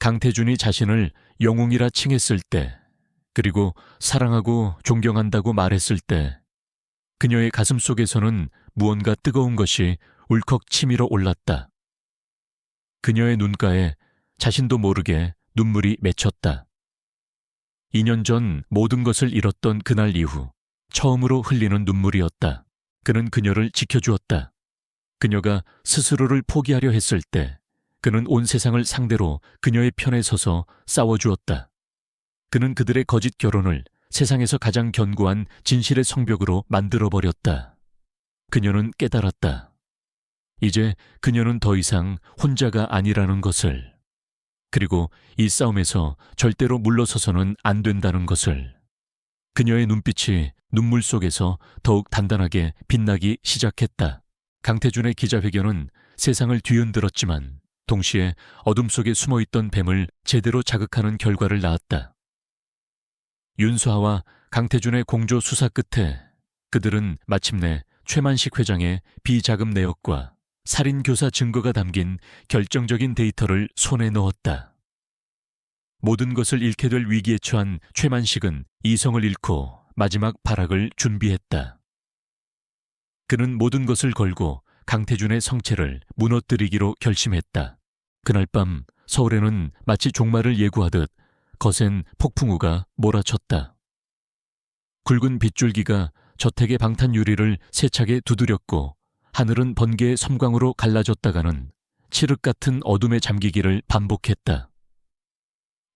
강태준이 자신을 영웅이라 칭했을 때, 그리고 사랑하고 존경한다고 말했을 때, 그녀의 가슴 속에서는 무언가 뜨거운 것이 울컥 치밀어 올랐다. 그녀의 눈가에 자신도 모르게 눈물이 맺혔다. 2년 전 모든 것을 잃었던 그날 이후 처음으로 흘리는 눈물이었다. 그는 그녀를 지켜주었다. 그녀가 스스로를 포기하려 했을 때 그는 온 세상을 상대로 그녀의 편에 서서 싸워주었다. 그는 그들의 거짓 결혼을 세상에서 가장 견고한 진실의 성벽으로 만들어버렸다. 그녀는 깨달았다. 이제 그녀는 더 이상 혼자가 아니라는 것을, 그리고 이 싸움에서 절대로 물러서서는 안 된다는 것을. 그녀의 눈빛이 눈물 속에서 더욱 단단하게 빛나기 시작했다. 강태준의 기자회견은 세상을 뒤흔들었지만 동시에 어둠 속에 숨어있던 뱀을 제대로 자극하는 결과를 낳았다. 윤수아와 강태준의 공조 수사 끝에 그들은 마침내 최만식 회장의 비자금 내역과 살인교사 증거가 담긴 결정적인 데이터를 손에 넣었다. 모든 것을 잃게 될 위기에 처한 최만식은 이성을 잃고 마지막 발악을 준비했다. 그는 모든 것을 걸고 강태준의 성체를 무너뜨리기로 결심했다. 그날 밤 서울에는 마치 종말을 예고하듯 거센 폭풍우가 몰아쳤다. 굵은 빗줄기가 저택의 방탄 유리를 세차게 두드렸고 하늘은 번개의 섬광으로 갈라졌다가는 칠흑 같은 어둠에 잠기기를 반복했다.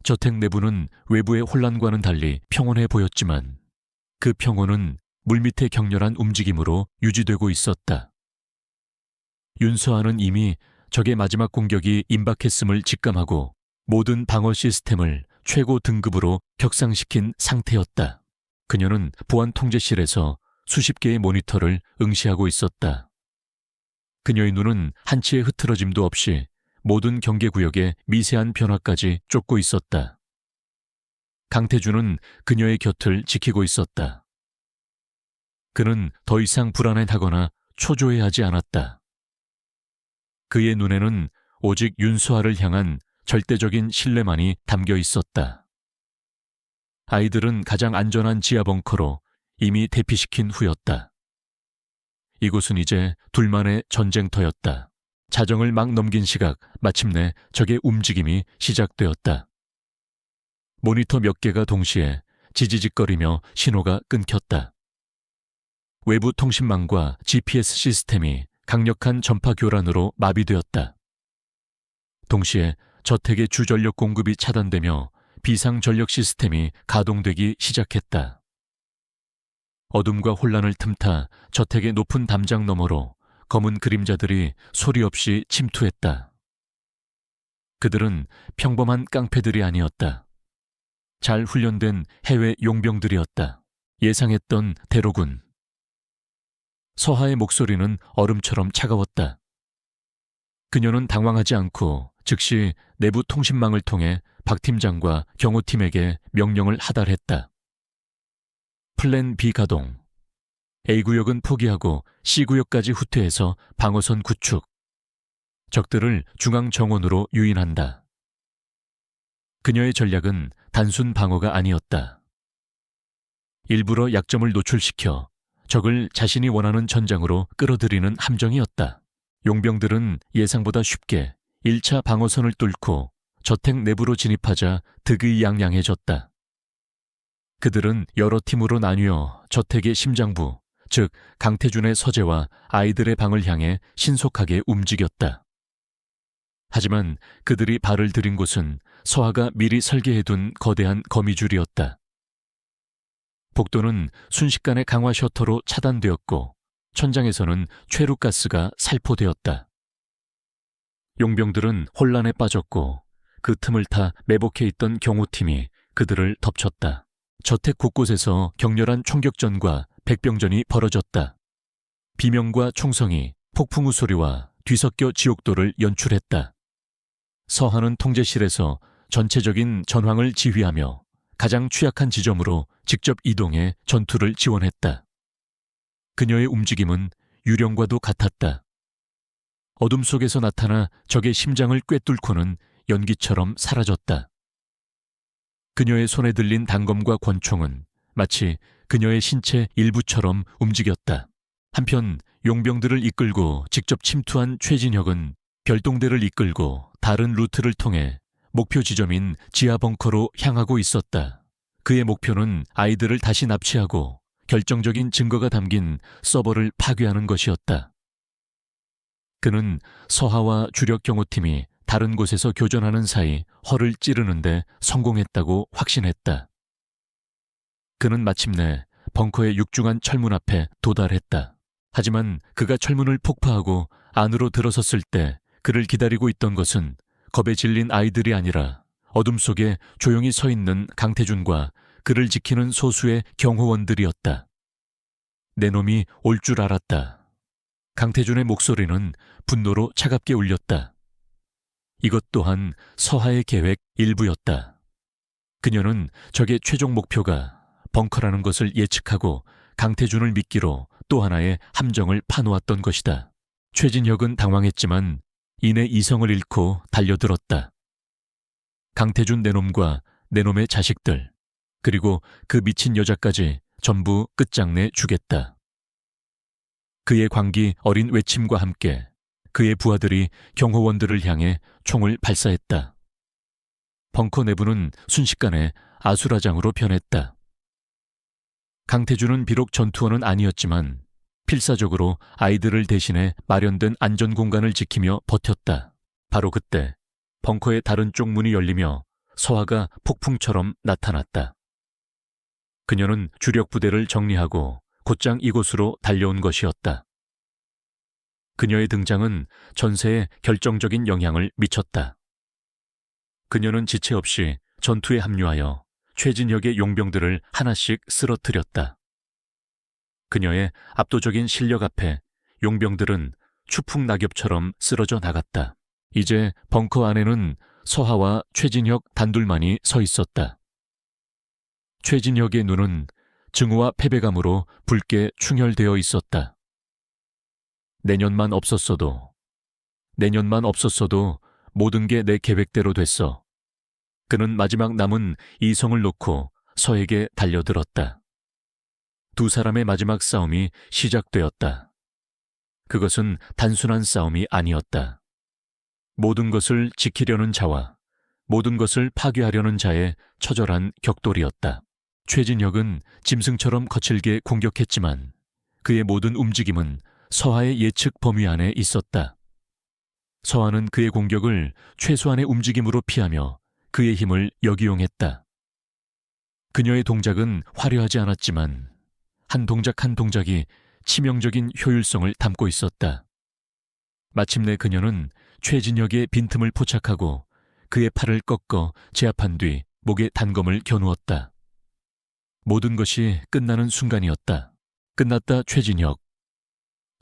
저택 내부는 외부의 혼란과는 달리 평온해 보였지만 그 평온은 물밑의 격렬한 움직임으로 유지되고 있었다. 윤서아는 이미 적의 마지막 공격이 임박했음을 직감하고 모든 방어 시스템을 최고 등급으로 격상시킨 상태였다. 그녀는 보안 통제실에서 수십 개의 모니터를 응시하고 있었다. 그녀의 눈은 한치의 흐트러짐도 없이 모든 경계구역의 미세한 변화까지 쫓고 있었다. 강태준은 그녀의 곁을 지키고 있었다. 그는 더 이상 불안해하거나 초조해하지 않았다. 그의 눈에는 오직 윤수아를 향한 절대적인 신뢰만이 담겨 있었다. 아이들은 가장 안전한 지하 벙커로 이미 대피시킨 후였다. 이곳은 이제 둘만의 전쟁터였다. 자정을 막 넘긴 시각 마침내 적의 움직임이 시작되었다. 모니터 몇 개가 동시에 지지직거리며 신호가 끊겼다. 외부 통신망과 GPS 시스템이 강력한 전파 교란으로 마비되었다. 동시에 저택의 주전력 공급이 차단되며 비상전력 시스템이 가동되기 시작했다. 어둠과 혼란을 틈타 저택의 높은 담장 너머로 검은 그림자들이 소리 없이 침투했다. 그들은 평범한 깡패들이 아니었다. 잘 훈련된 해외 용병들이었다. 예상했던 대로군. 서하의 목소리는 얼음처럼 차가웠다. 그녀는 당황하지 않고 즉시 내부 통신망을 통해 박 팀장과 경호팀에게 명령을 하달했다. 플랜 B 가동. A구역은 포기하고 C구역까지 후퇴해서 방어선 구축. 적들을 중앙 정원으로 유인한다. 그녀의 전략은 단순 방어가 아니었다. 일부러 약점을 노출시켜 적을 자신이 원하는 전장으로 끌어들이는 함정이었다. 용병들은 예상보다 쉽게 1차 방어선을 뚫고 저택 내부로 진입하자 득의양양해졌다. 그들은 여러 팀으로 나뉘어 저택의 심장부, 즉 강태준의 서재와 아이들의 방을 향해 신속하게 움직였다. 하지만 그들이 발을 들인 곳은 서하가 미리 설계해둔 거대한 거미줄이었다. 복도는 순식간에 강화 셔터로 차단되었고 천장에서는 최루가스가 살포되었다. 용병들은 혼란에 빠졌고 그 틈을 타 매복해 있던 경호팀이 그들을 덮쳤다. 저택 곳곳에서 격렬한 총격전과 백병전이 벌어졌다. 비명과 총성이 폭풍우 소리와 뒤섞여 지옥도를 연출했다. 서하는 통제실에서 전체적인 전황을 지휘하며 가장 취약한 지점으로 직접 이동해 전투를 지원했다. 그녀의 움직임은 유령과도 같았다. 어둠 속에서 나타나 적의 심장을 꿰뚫고는 연기처럼 사라졌다. 그녀의 손에 들린 단검과 권총은 마치 그녀의 신체 일부처럼 움직였다. 한편 용병들을 이끌고 직접 침투한 최진혁은 별동대를 이끌고 다른 루트를 통해 목표 지점인 지하 벙커로 향하고 있었다. 그의 목표는 아이들을 다시 납치하고 결정적인 증거가 담긴 서버를 파괴하는 것이었다. 그는 서하와 주력 경호팀이 다른 곳에서 교전하는 사이 허를 찌르는데 성공했다고 확신했다. 그는 마침내 벙커의 육중한 철문 앞에 도달했다. 하지만 그가 철문을 폭파하고 안으로 들어섰을 때 그를 기다리고 있던 것은 겁에 질린 아이들이 아니라 어둠 속에 조용히 서 있는 강태준과 그를 지키는 소수의 경호원들이었다. 내 놈이 올 줄 알았다. 강태준의 목소리는 분노로 차갑게 울렸다. 이것 또한 서하의 계획 일부였다. 그녀는 적의 최종 목표가 벙커라는 것을 예측하고 강태준을 미끼로 또 하나의 함정을 파놓았던 것이다. 최진혁은 당황했지만 이내 이성을 잃고 달려들었다. 강태준 내놈과 내놈의 자식들, 그리고 그 미친 여자까지 전부 끝장내 주겠다. 그의 광기 어린 외침과 함께 그의 부하들이 경호원들을 향해 총을 발사했다. 벙커 내부는 순식간에 아수라장으로 변했다. 강태준은 비록 전투원은 아니었지만 필사적으로 아이들을 대신해 마련된 안전 공간을 지키며 버텼다. 바로 그때 벙커의 다른 쪽 문이 열리며 서하가 폭풍처럼 나타났다. 그녀는 주력 부대를 정리하고 곧장 이곳으로 달려온 것이었다. 그녀의 등장은 전세에 결정적인 영향을 미쳤다. 그녀는 지체 없이 전투에 합류하여 최진혁의 용병들을 하나씩 쓰러뜨렸다. 그녀의 압도적인 실력 앞에 용병들은 추풍 낙엽처럼 쓰러져 나갔다. 이제 벙커 안에는 서하와 최진혁 단둘만이 서 있었다. 최진혁의 눈은 증오와 패배감으로 붉게 충혈되어 있었다. 내년만 없었어도 모든 게 내 계획대로 됐어. 그는 마지막 남은 이성을 놓고 서에게 달려들었다. 두 사람의 마지막 싸움이 시작되었다. 그것은 단순한 싸움이 아니었다. 모든 것을 지키려는 자와 모든 것을 파괴하려는 자의 처절한 격돌이었다. 최진혁은 짐승처럼 거칠게 공격했지만 그의 모든 움직임은 서하의 예측 범위 안에 있었다. 서하는 그의 공격을 최소한의 움직임으로 피하며 그의 힘을 역이용했다. 그녀의 동작은 화려하지 않았지만 한 동작 한 동작이 치명적인 효율성을 담고 있었다. 마침내 그녀는 최진혁의 빈틈을 포착하고 그의 팔을 꺾어 제압한 뒤 목에 단검을 겨누었다. 모든 것이 끝나는 순간이었다. 끝났다, 최진혁.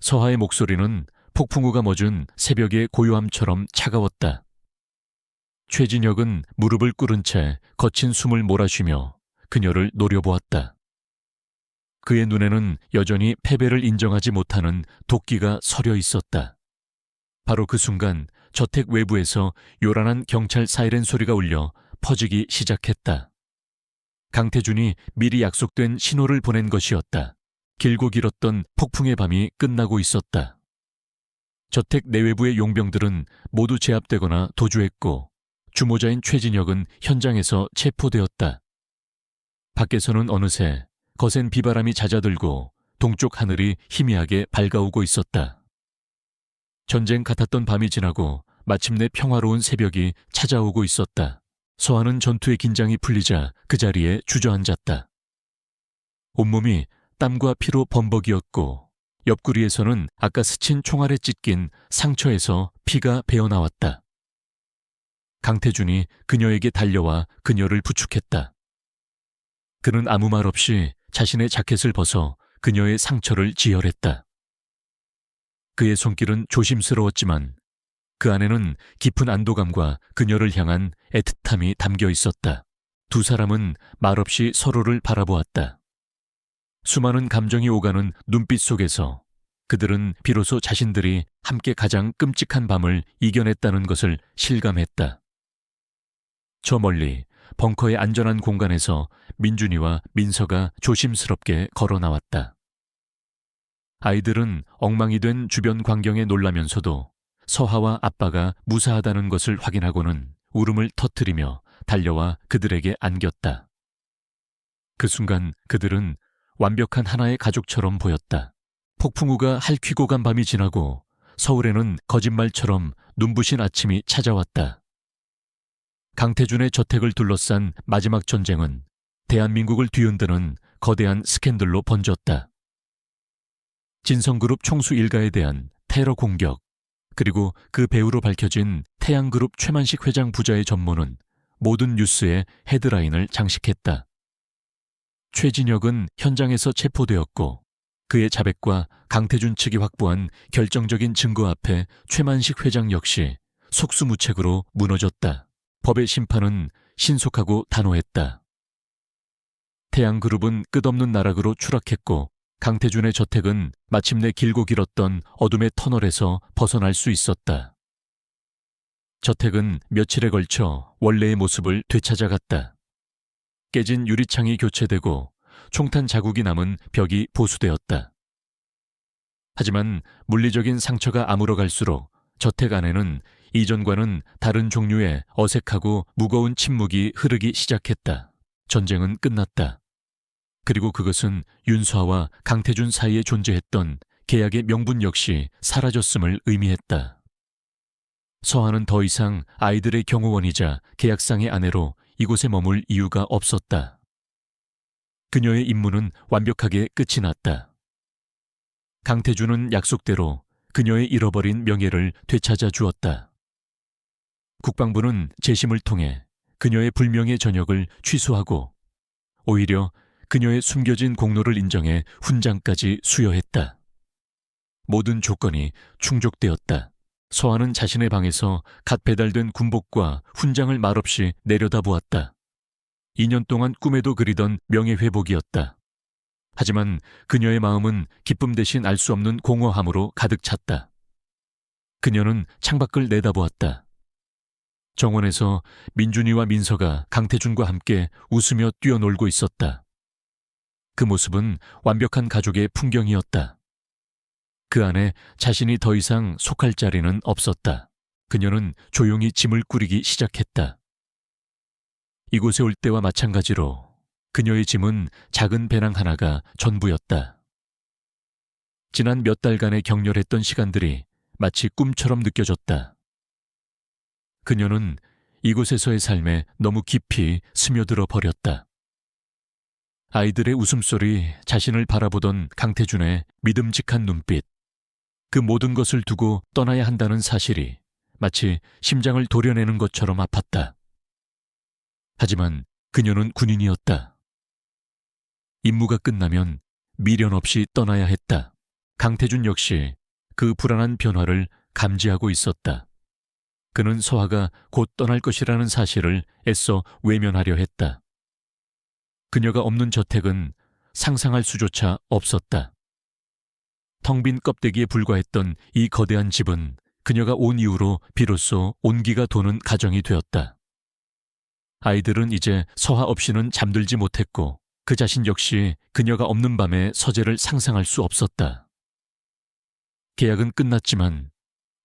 서하의 목소리는 폭풍우가 멎은 새벽의 고요함처럼 차가웠다. 최진혁은 무릎을 꿇은 채 거친 숨을 몰아쉬며 그녀를 노려보았다. 그의 눈에는 여전히 패배를 인정하지 못하는 도끼가 서려 있었다. 바로 그 순간 저택 외부에서 요란한 경찰 사이렌 소리가 울려 퍼지기 시작했다. 강태준이 미리 약속된 신호를 보낸 것이었다. 길고 길었던 폭풍의 밤이 끝나고 있었다. 저택 내외부의 용병들은 모두 제압되거나 도주했고 주모자인 최진혁은 현장에서 체포되었다. 밖에서는 어느새 거센 비바람이 잦아들고 동쪽 하늘이 희미하게 밝아오고 있었다. 전쟁 같았던 밤이 지나고 마침내 평화로운 새벽이 찾아오고 있었다. 서하는 전투의 긴장이 풀리자 그 자리에 주저앉았다. 온몸이 땀과 피로 범벅이었고 옆구리에서는 아까 스친 총알에 찢긴 상처에서 피가 배어나왔다. 강태준이 그녀에게 달려와 그녀를 부축했다. 그는 아무 말 없이 자신의 자켓을 벗어 그녀의 상처를 지혈했다. 그의 손길은 조심스러웠지만 그 안에는 깊은 안도감과 그녀를 향한 애틋함이 담겨 있었다. 두 사람은 말없이 서로를 바라보았다. 수많은 감정이 오가는 눈빛 속에서 그들은 비로소 자신들이 함께 가장 끔찍한 밤을 이겨냈다는 것을 실감했다. 저 멀리 벙커의 안전한 공간에서 민준이와 민서가 조심스럽게 걸어 나왔다. 아이들은 엉망이 된 주변 광경에 놀라면서도 서하와 아빠가 무사하다는 것을 확인하고는 울음을 터뜨리며 달려와 그들에게 안겼다. 그 순간 그들은 완벽한 하나의 가족처럼 보였다. 폭풍우가 핥히고 간 밤이 지나고 서울에는 거짓말처럼 눈부신 아침이 찾아왔다. 강태준의 저택을 둘러싼 마지막 전쟁은 대한민국을 뒤흔드는 거대한 스캔들로 번졌다. 진성그룹 총수 일가에 대한 테러 공격, 그리고 그 배우로 밝혀진 태양그룹 최만식 회장 부자의 전모는 모든 뉴스의 헤드라인을 장식했다. 최진혁은 현장에서 체포되었고 그의 자백과 강태준 측이 확보한 결정적인 증거 앞에 최만식 회장 역시 속수무책으로 무너졌다. 법의 심판은 신속하고 단호했다. 태양그룹은 끝없는 나락으로 추락했고 강태준의 저택은 마침내 길고 길었던 어둠의 터널에서 벗어날 수 있었다. 저택은 며칠에 걸쳐 원래의 모습을 되찾아갔다. 깨진 유리창이 교체되고 총탄 자국이 남은 벽이 보수되었다. 하지만 물리적인 상처가 아물어갈수록 저택 안에는 이전과는 다른 종류의 어색하고 무거운 침묵이 흐르기 시작했다. 전쟁은 끝났다. 그리고 그것은 윤수아와 강태준 사이에 존재했던 계약의 명분 역시 사라졌음을 의미했다. 서하는 더 이상 아이들의 경호원이자 계약상의 아내로 이곳에 머물 이유가 없었다. 그녀의 임무는 완벽하게 끝이 났다. 강태준은 약속대로 그녀의 잃어버린 명예를 되찾아 주었다. 국방부는 재심을 통해 그녀의 불명예 전역을 취소하고 오히려 그녀의 숨겨진 공로를 인정해 훈장까지 수여했다. 모든 조건이 충족되었다. 서하는 자신의 방에서 갓 배달된 군복과 훈장을 말없이 내려다보았다. 2년 동안 꿈에도 그리던 명예회복이었다. 하지만 그녀의 마음은 기쁨 대신 알 수 없는 공허함으로 가득 찼다. 그녀는 창밖을 내다보았다. 정원에서 민준이와 민서가 강태준과 함께 웃으며 뛰어놀고 있었다. 그 모습은 완벽한 가족의 풍경이었다. 그 안에 자신이 더 이상 속할 자리는 없었다. 그녀는 조용히 짐을 꾸리기 시작했다. 이곳에 올 때와 마찬가지로 그녀의 짐은 작은 배낭 하나가 전부였다. 지난 몇 달간의 격렬했던 시간들이 마치 꿈처럼 느껴졌다. 그녀는 이곳에서의 삶에 너무 깊이 스며들어 버렸다. 아이들의 웃음소리, 자신을 바라보던 강태준의 믿음직한 눈빛, 그 모든 것을 두고 떠나야 한다는 사실이 마치 심장을 도려내는 것처럼 아팠다. 하지만 그녀는 군인이었다. 임무가 끝나면 미련 없이 떠나야 했다. 강태준 역시 그 불안한 변화를 감지하고 있었다. 그는 서하가 곧 떠날 것이라는 사실을 애써 외면하려 했다. 그녀가 없는 저택은 상상할 수조차 없었다. 텅 빈 껍데기에 불과했던 이 거대한 집은 그녀가 온 이후로 비로소 온기가 도는 가정이 되었다. 아이들은 이제 서하 없이는 잠들지 못했고 그 자신 역시 그녀가 없는 밤의 서재를 상상할 수 없었다. 계약은 끝났지만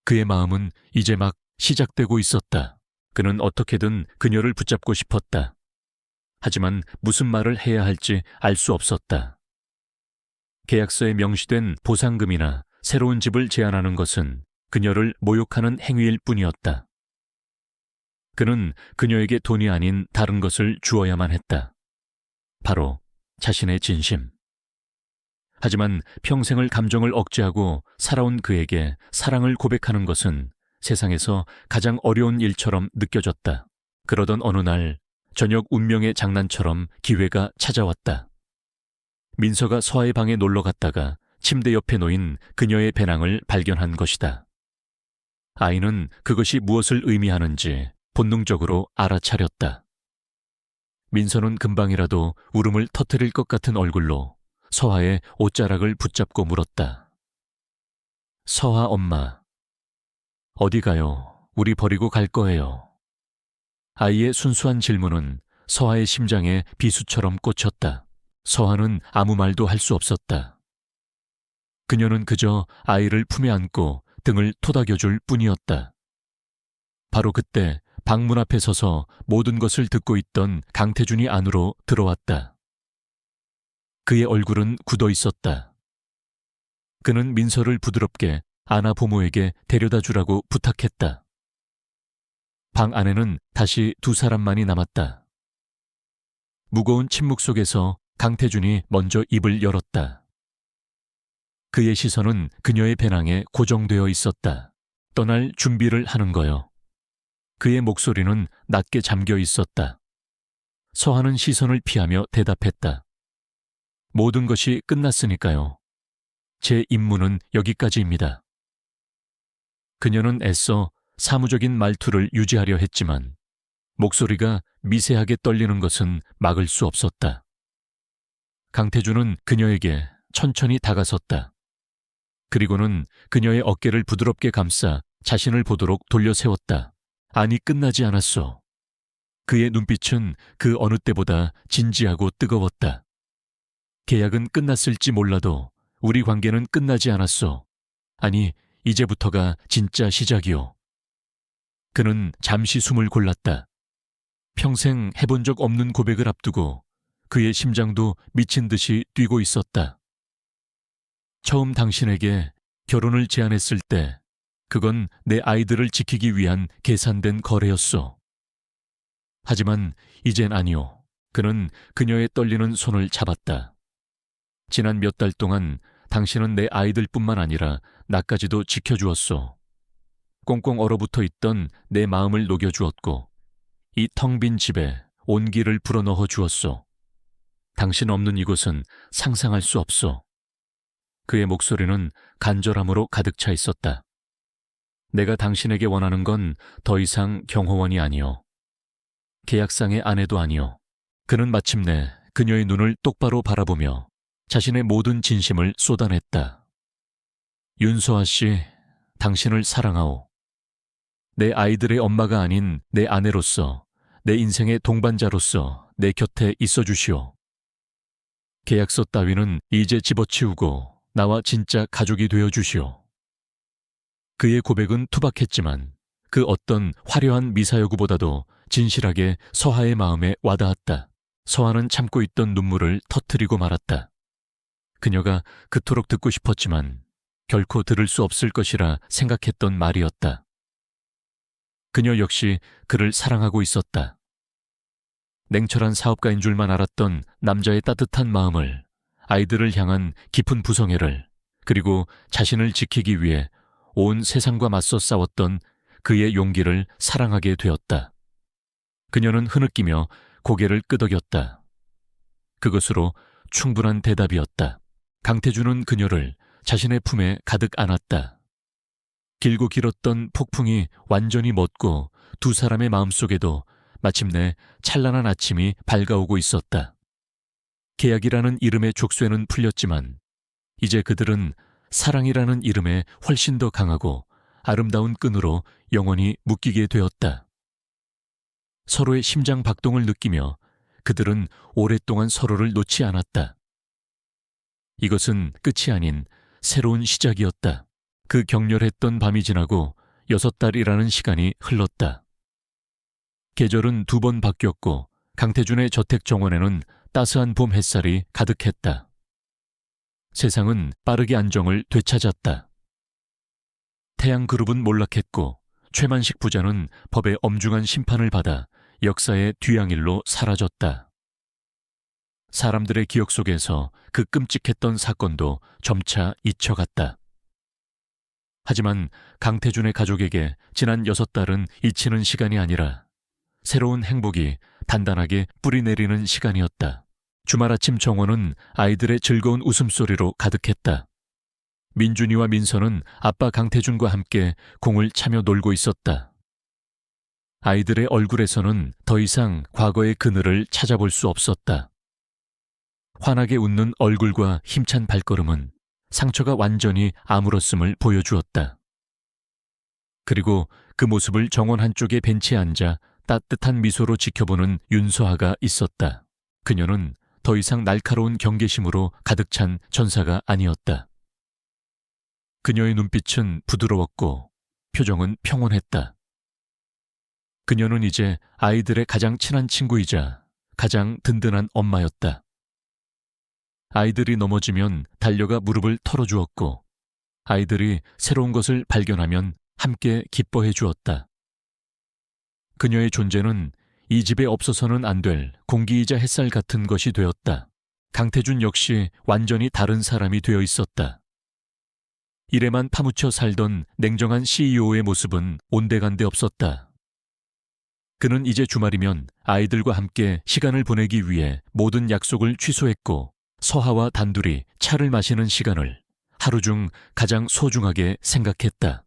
그의 마음은 이제 막 시작되고 있었다. 그는 어떻게든 그녀를 붙잡고 싶었다. 하지만 무슨 말을 해야 할지 알 수 없었다. 계약서에 명시된 보상금이나 새로운 집을 제안하는 것은 그녀를 모욕하는 행위일 뿐이었다. 그는 그녀에게 돈이 아닌 다른 것을 주어야만 했다. 바로 자신의 진심. 하지만 평생을 감정을 억제하고 살아온 그에게 사랑을 고백하는 것은 세상에서 가장 어려운 일처럼 느껴졌다. 그러던 어느 날 저녁 운명의 장난처럼 기회가 찾아왔다. 민서가 서하의 방에 놀러 갔다가 침대 옆에 놓인 그녀의 배낭을 발견한 것이다. 아이는 그것이 무엇을 의미하는지 본능적으로 알아차렸다. 민서는 금방이라도 울음을 터뜨릴 것 같은 얼굴로 서하의 옷자락을 붙잡고 물었다. 서하 엄마, 어디 가요? 우리 버리고 갈 거예요. 아이의 순수한 질문은 서하의 심장에 비수처럼 꽂혔다. 서하는 아무 말도 할 수 없었다. 그녀는 그저 아이를 품에 안고 등을 토닥여줄 뿐이었다. 바로 그때 방문 앞에 서서 모든 것을 듣고 있던 강태준이 안으로 들어왔다. 그의 얼굴은 굳어 있었다. 그는 민서를 부드럽게 아나 부모에게 데려다 주라고 부탁했다. 방 안에는 다시 두 사람만이 남았다. 무거운 침묵 속에서 강태준이 먼저 입을 열었다. 그의 시선은 그녀의 배낭에 고정되어 있었다. 떠날 준비를 하는 거요. 그의 목소리는 낮게 잠겨 있었다. 서하는 시선을 피하며 대답했다. 모든 것이 끝났으니까요. 제 임무는 여기까지입니다. 그녀는 애써 사무적인 말투를 유지하려 했지만 목소리가 미세하게 떨리는 것은 막을 수 없었다. 강태준은 그녀에게 천천히 다가섰다. 그리고는 그녀의 어깨를 부드럽게 감싸 자신을 보도록 돌려 세웠다. 아니, 끝나지 않았어. 그의 눈빛은 그 어느 때보다 진지하고 뜨거웠다. 계약은 끝났을지 몰라도 우리 관계는 끝나지 않았어. 아니, 이제부터가 진짜 시작이요. 그는 잠시 숨을 골랐다. 평생 해본 적 없는 고백을 앞두고 그의 심장도 미친 듯이 뛰고 있었다. 처음 당신에게 결혼을 제안했을 때 그건 내 아이들을 지키기 위한 계산된 거래였어. 하지만 이젠 아니요. 그는 그녀의 떨리는 손을 잡았다. 지난 몇 달 동안 당신은 내 아이들뿐만 아니라 나까지도 지켜주었소. 꽁꽁 얼어붙어 있던 내 마음을 녹여주었고 이 텅 빈 집에 온기를 불어넣어 주었소. 당신 없는 이곳은 상상할 수 없소. 그의 목소리는 간절함으로 가득 차 있었다. 내가 당신에게 원하는 건 더 이상 경호원이 아니요. 계약상의 아내도 아니요. 그는 마침내 그녀의 눈을 똑바로 바라보며 자신의 모든 진심을 쏟아냈다. 윤서아 씨, 당신을 사랑하오. 내 아이들의 엄마가 아닌 내 아내로서, 내 인생의 동반자로서 내 곁에 있어 주시오. 계약서 따위는 이제 집어치우고 나와 진짜 가족이 되어 주시오. 그의 고백은 투박했지만 그 어떤 화려한 미사여구보다도 진실하게 서하의 마음에 와닿았다. 서하는 참고 있던 눈물을 터뜨리고 말았다. 그녀가 그토록 듣고 싶었지만 결코 들을 수 없을 것이라 생각했던 말이었다. 그녀 역시 그를 사랑하고 있었다. 냉철한 사업가인 줄만 알았던 남자의 따뜻한 마음을, 아이들을 향한 깊은 부성애를, 그리고 자신을 지키기 위해 온 세상과 맞서 싸웠던 그의 용기를 사랑하게 되었다. 그녀는 흐느끼며 고개를 끄덕였다. 그것으로 충분한 대답이었다. 강태준은 그녀를 자신의 품에 가득 안았다. 길고 길었던 폭풍이 완전히 멎고 두 사람의 마음속에도 마침내 찬란한 아침이 밝아오고 있었다. 계약이라는 이름의 족쇄는 풀렸지만 이제 그들은 사랑이라는 이름에 훨씬 더 강하고 아름다운 끈으로 영원히 묶이게 되었다. 서로의 심장 박동을 느끼며 그들은 오랫동안 서로를 놓지 않았다. 이것은 끝이 아닌 새로운 시작이었다. 그 격렬했던 밤이 지나고 6달이라는 시간이 흘렀다. 계절은 2번 바뀌었고 강태준의 저택 정원에는 따스한 봄 햇살이 가득했다. 세상은 빠르게 안정을 되찾았다. 태양그룹은 몰락했고 최만식 부자는 법의 엄중한 심판을 받아 역사의 뒤양일로 사라졌다. 사람들의 기억 속에서 그 끔찍했던 사건도 점차 잊혀갔다. 하지만 강태준의 가족에게 지난 6달은 잊히는 시간이 아니라 새로운 행복이 단단하게 뿌리내리는 시간이었다. 주말 아침 정원은 아이들의 즐거운 웃음소리로 가득했다. 민준이와 민서는 아빠 강태준과 함께 공을 차며 놀고 있었다. 아이들의 얼굴에서는 더 이상 과거의 그늘을 찾아볼 수 없었다. 환하게 웃는 얼굴과 힘찬 발걸음은 상처가 완전히 아물었음을 보여주었다. 그리고 그 모습을 정원 한쪽의 벤치에 앉아 따뜻한 미소로 지켜보는 윤서아가 있었다. 그녀는 더 이상 날카로운 경계심으로 가득 찬 전사가 아니었다. 그녀의 눈빛은 부드러웠고 표정은 평온했다. 그녀는 이제 아이들의 가장 친한 친구이자 가장 든든한 엄마였다. 아이들이 넘어지면 달려가 무릎을 털어주었고 아이들이 새로운 것을 발견하면 함께 기뻐해 주었다. 그녀의 존재는 이 집에 없어서는 안 될 공기이자 햇살 같은 것이 되었다. 강태준 역시 완전히 다른 사람이 되어 있었다. 일에만 파묻혀 살던 냉정한 CEO의 모습은 온데간데 없었다. 그는 이제 주말이면 아이들과 함께 시간을 보내기 위해 모든 약속을 취소했고 서하와 단둘이 차를 마시는 시간을 하루 중 가장 소중하게 생각했다.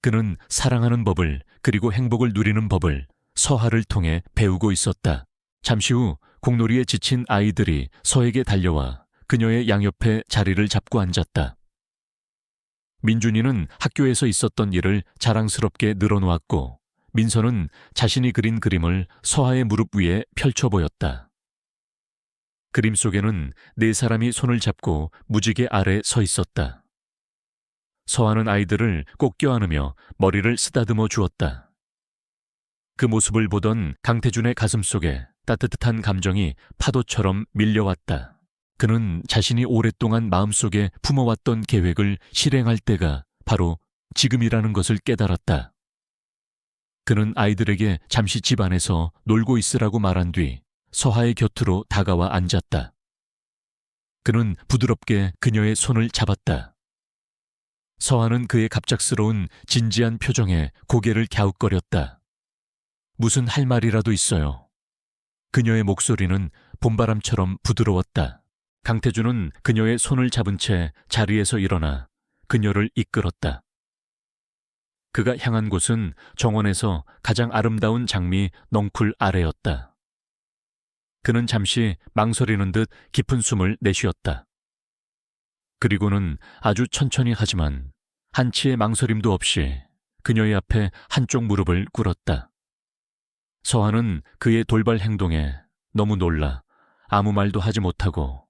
그는 사랑하는 법을 그리고 행복을 누리는 법을 서하를 통해 배우고 있었다. 잠시 후 공놀이에 지친 아이들이 서에게 달려와 그녀의 양옆에 자리를 잡고 앉았다. 민준이는 학교에서 있었던 일을 자랑스럽게 늘어놓았고 민서는 자신이 그린 그림을 서하의 무릎 위에 펼쳐 보였다. 그림 속에는 네 사람이 손을 잡고 무지개 아래 서 있었다. 서하는 아이들을 꼭 껴안으며 머리를 쓰다듬어 주었다. 그 모습을 보던 강태준의 가슴속에 따뜻한 감정이 파도처럼 밀려왔다. 그는 자신이 오랫동안 마음속에 품어왔던 계획을 실행할 때가 바로 지금이라는 것을 깨달았다. 그는 아이들에게 잠시 집 안에서 놀고 있으라고 말한 뒤 서하의 곁으로 다가와 앉았다. 그는 부드럽게 그녀의 손을 잡았다. 서하는 그의 갑작스러운 진지한 표정에 고개를 갸웃거렸다. 무슨 할 말이라도 있어요. 그녀의 목소리는 봄바람처럼 부드러웠다. 강태준은 그녀의 손을 잡은 채 자리에서 일어나 그녀를 이끌었다. 그가 향한 곳은 정원에서 가장 아름다운 장미 넝쿨 아래였다. 그는 잠시 망설이는 듯 깊은 숨을 내쉬었다. 그리고는 아주 천천히 하지만 한치의 망설임도 없이 그녀의 앞에 한쪽 무릎을 꿇었다. 서하는 그의 돌발 행동에 너무 놀라 아무 말도 하지 못하고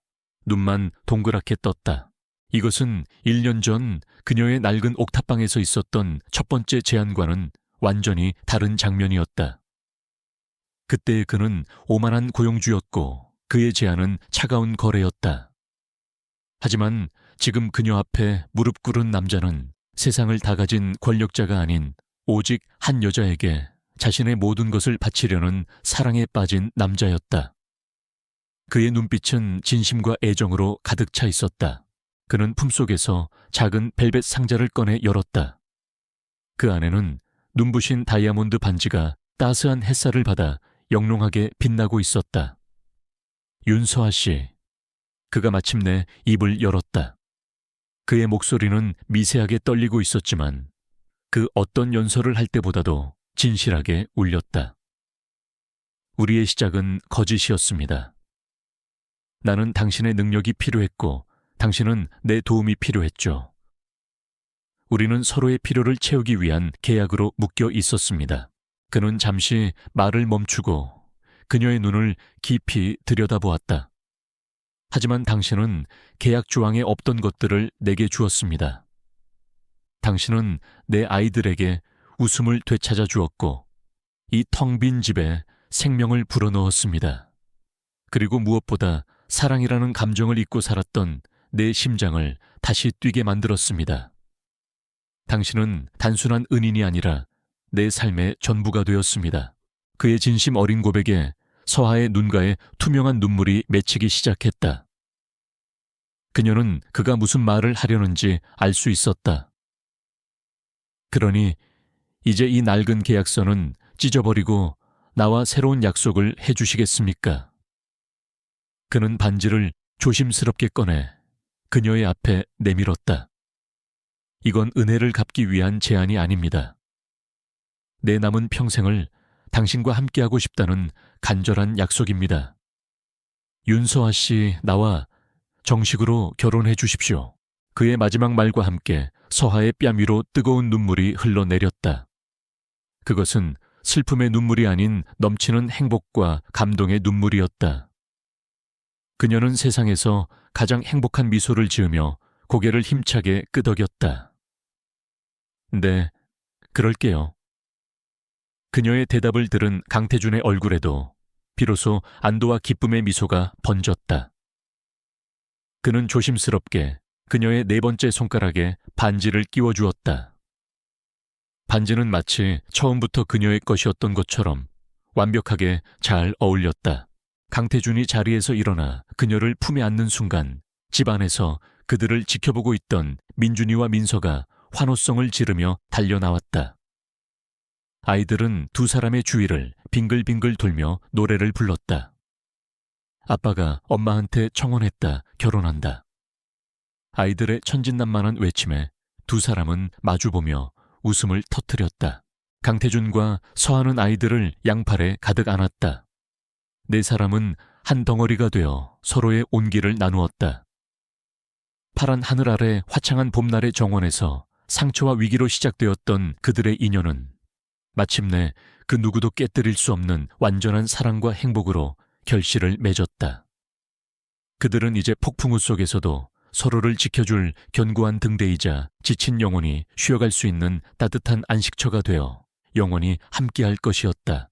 눈만 동그랗게 떴다. 이것은 1년 전 그녀의 낡은 옥탑방에서 있었던 첫 번째 제안과는 완전히 다른 장면이었다. 그때의 그는 오만한 고용주였고 그의 제안은 차가운 거래였다. 하지만 지금 그녀 앞에 무릎 꿇은 남자는 세상을 다 가진 권력자가 아닌 오직 한 여자에게 자신의 모든 것을 바치려는 사랑에 빠진 남자였다. 그의 눈빛은 진심과 애정으로 가득 차 있었다. 그는 품속에서 작은 벨벳 상자를 꺼내 열었다. 그 안에는 눈부신 다이아몬드 반지가 따스한 햇살을 받아 영롱하게 빛나고 있었다. 윤서아 씨. 그가 마침내 입을 열었다. 그의 목소리는 미세하게 떨리고 있었지만 그 어떤 연설을 할 때보다도 진실하게 울렸다. 우리의 시작은 거짓이었습니다. 나는 당신의 능력이 필요했고 당신은 내 도움이 필요했죠. 우리는 서로의 필요를 채우기 위한 계약으로 묶여 있었습니다. 그는 잠시 말을 멈추고 그녀의 눈을 깊이 들여다보았다. 하지만 당신은 계약 조항에 없던 것들을 내게 주었습니다. 당신은 내 아이들에게 웃음을 되찾아 주었고 이 텅 빈 집에 생명을 불어넣었습니다. 그리고 무엇보다 사랑이라는 감정을 잊고 살았던 내 심장을 다시 뛰게 만들었습니다. 당신은 단순한 은인이 아니라 내 삶의 전부가 되었습니다. 그의 진심 어린 고백에 서하의 눈가에 투명한 눈물이 맺히기 시작했다. 그녀는 그가 무슨 말을 하려는지 알 수 있었다. 그러니 이제 이 낡은 계약서는 찢어버리고 나와 새로운 약속을 해주시겠습니까? 그는 반지를 조심스럽게 꺼내 그녀의 앞에 내밀었다. 이건 은혜를 갚기 위한 제안이 아닙니다. 내 남은 평생을 당신과 함께하고 싶다는 간절한 약속입니다. 윤서아 씨, 나와 정식으로 결혼해 주십시오. 그의 마지막 말과 함께 서하의 뺨 위로 뜨거운 눈물이 흘러내렸다. 그것은 슬픔의 눈물이 아닌 넘치는 행복과 감동의 눈물이었다. 그녀는 세상에서 가장 행복한 미소를 지으며 고개를 힘차게 끄덕였다. 네, 그럴게요. 그녀의 대답을 들은 강태준의 얼굴에도 비로소 안도와 기쁨의 미소가 번졌다. 그는 조심스럽게 그녀의 네 번째 손가락에 반지를 끼워주었다. 반지는 마치 처음부터 그녀의 것이었던 것처럼 완벽하게 잘 어울렸다. 강태준이 자리에서 일어나 그녀를 품에 안는 순간 집안에서 그들을 지켜보고 있던 민준이와 민서가 환호성을 지르며 달려나왔다. 아이들은 두 사람의 주위를 빙글빙글 돌며 노래를 불렀다. 아빠가 엄마한테 청혼했다, 결혼한다. 아이들의 천진난만한 외침에 두 사람은 마주보며 웃음을 터뜨렸다. 강태준과 서하는 아이들을 양팔에 가득 안았다. 네 사람은 한 덩어리가 되어 서로의 온기를 나누었다. 파란 하늘 아래 화창한 봄날의 정원에서 상처와 위기로 시작되었던 그들의 인연은 마침내 그 누구도 깨뜨릴 수 없는 완전한 사랑과 행복으로 결실을 맺었다. 그들은 이제 폭풍우 속에서도 서로를 지켜줄 견고한 등대이자 지친 영혼이 쉬어갈 수 있는 따뜻한 안식처가 되어 영원히 함께할 것이었다.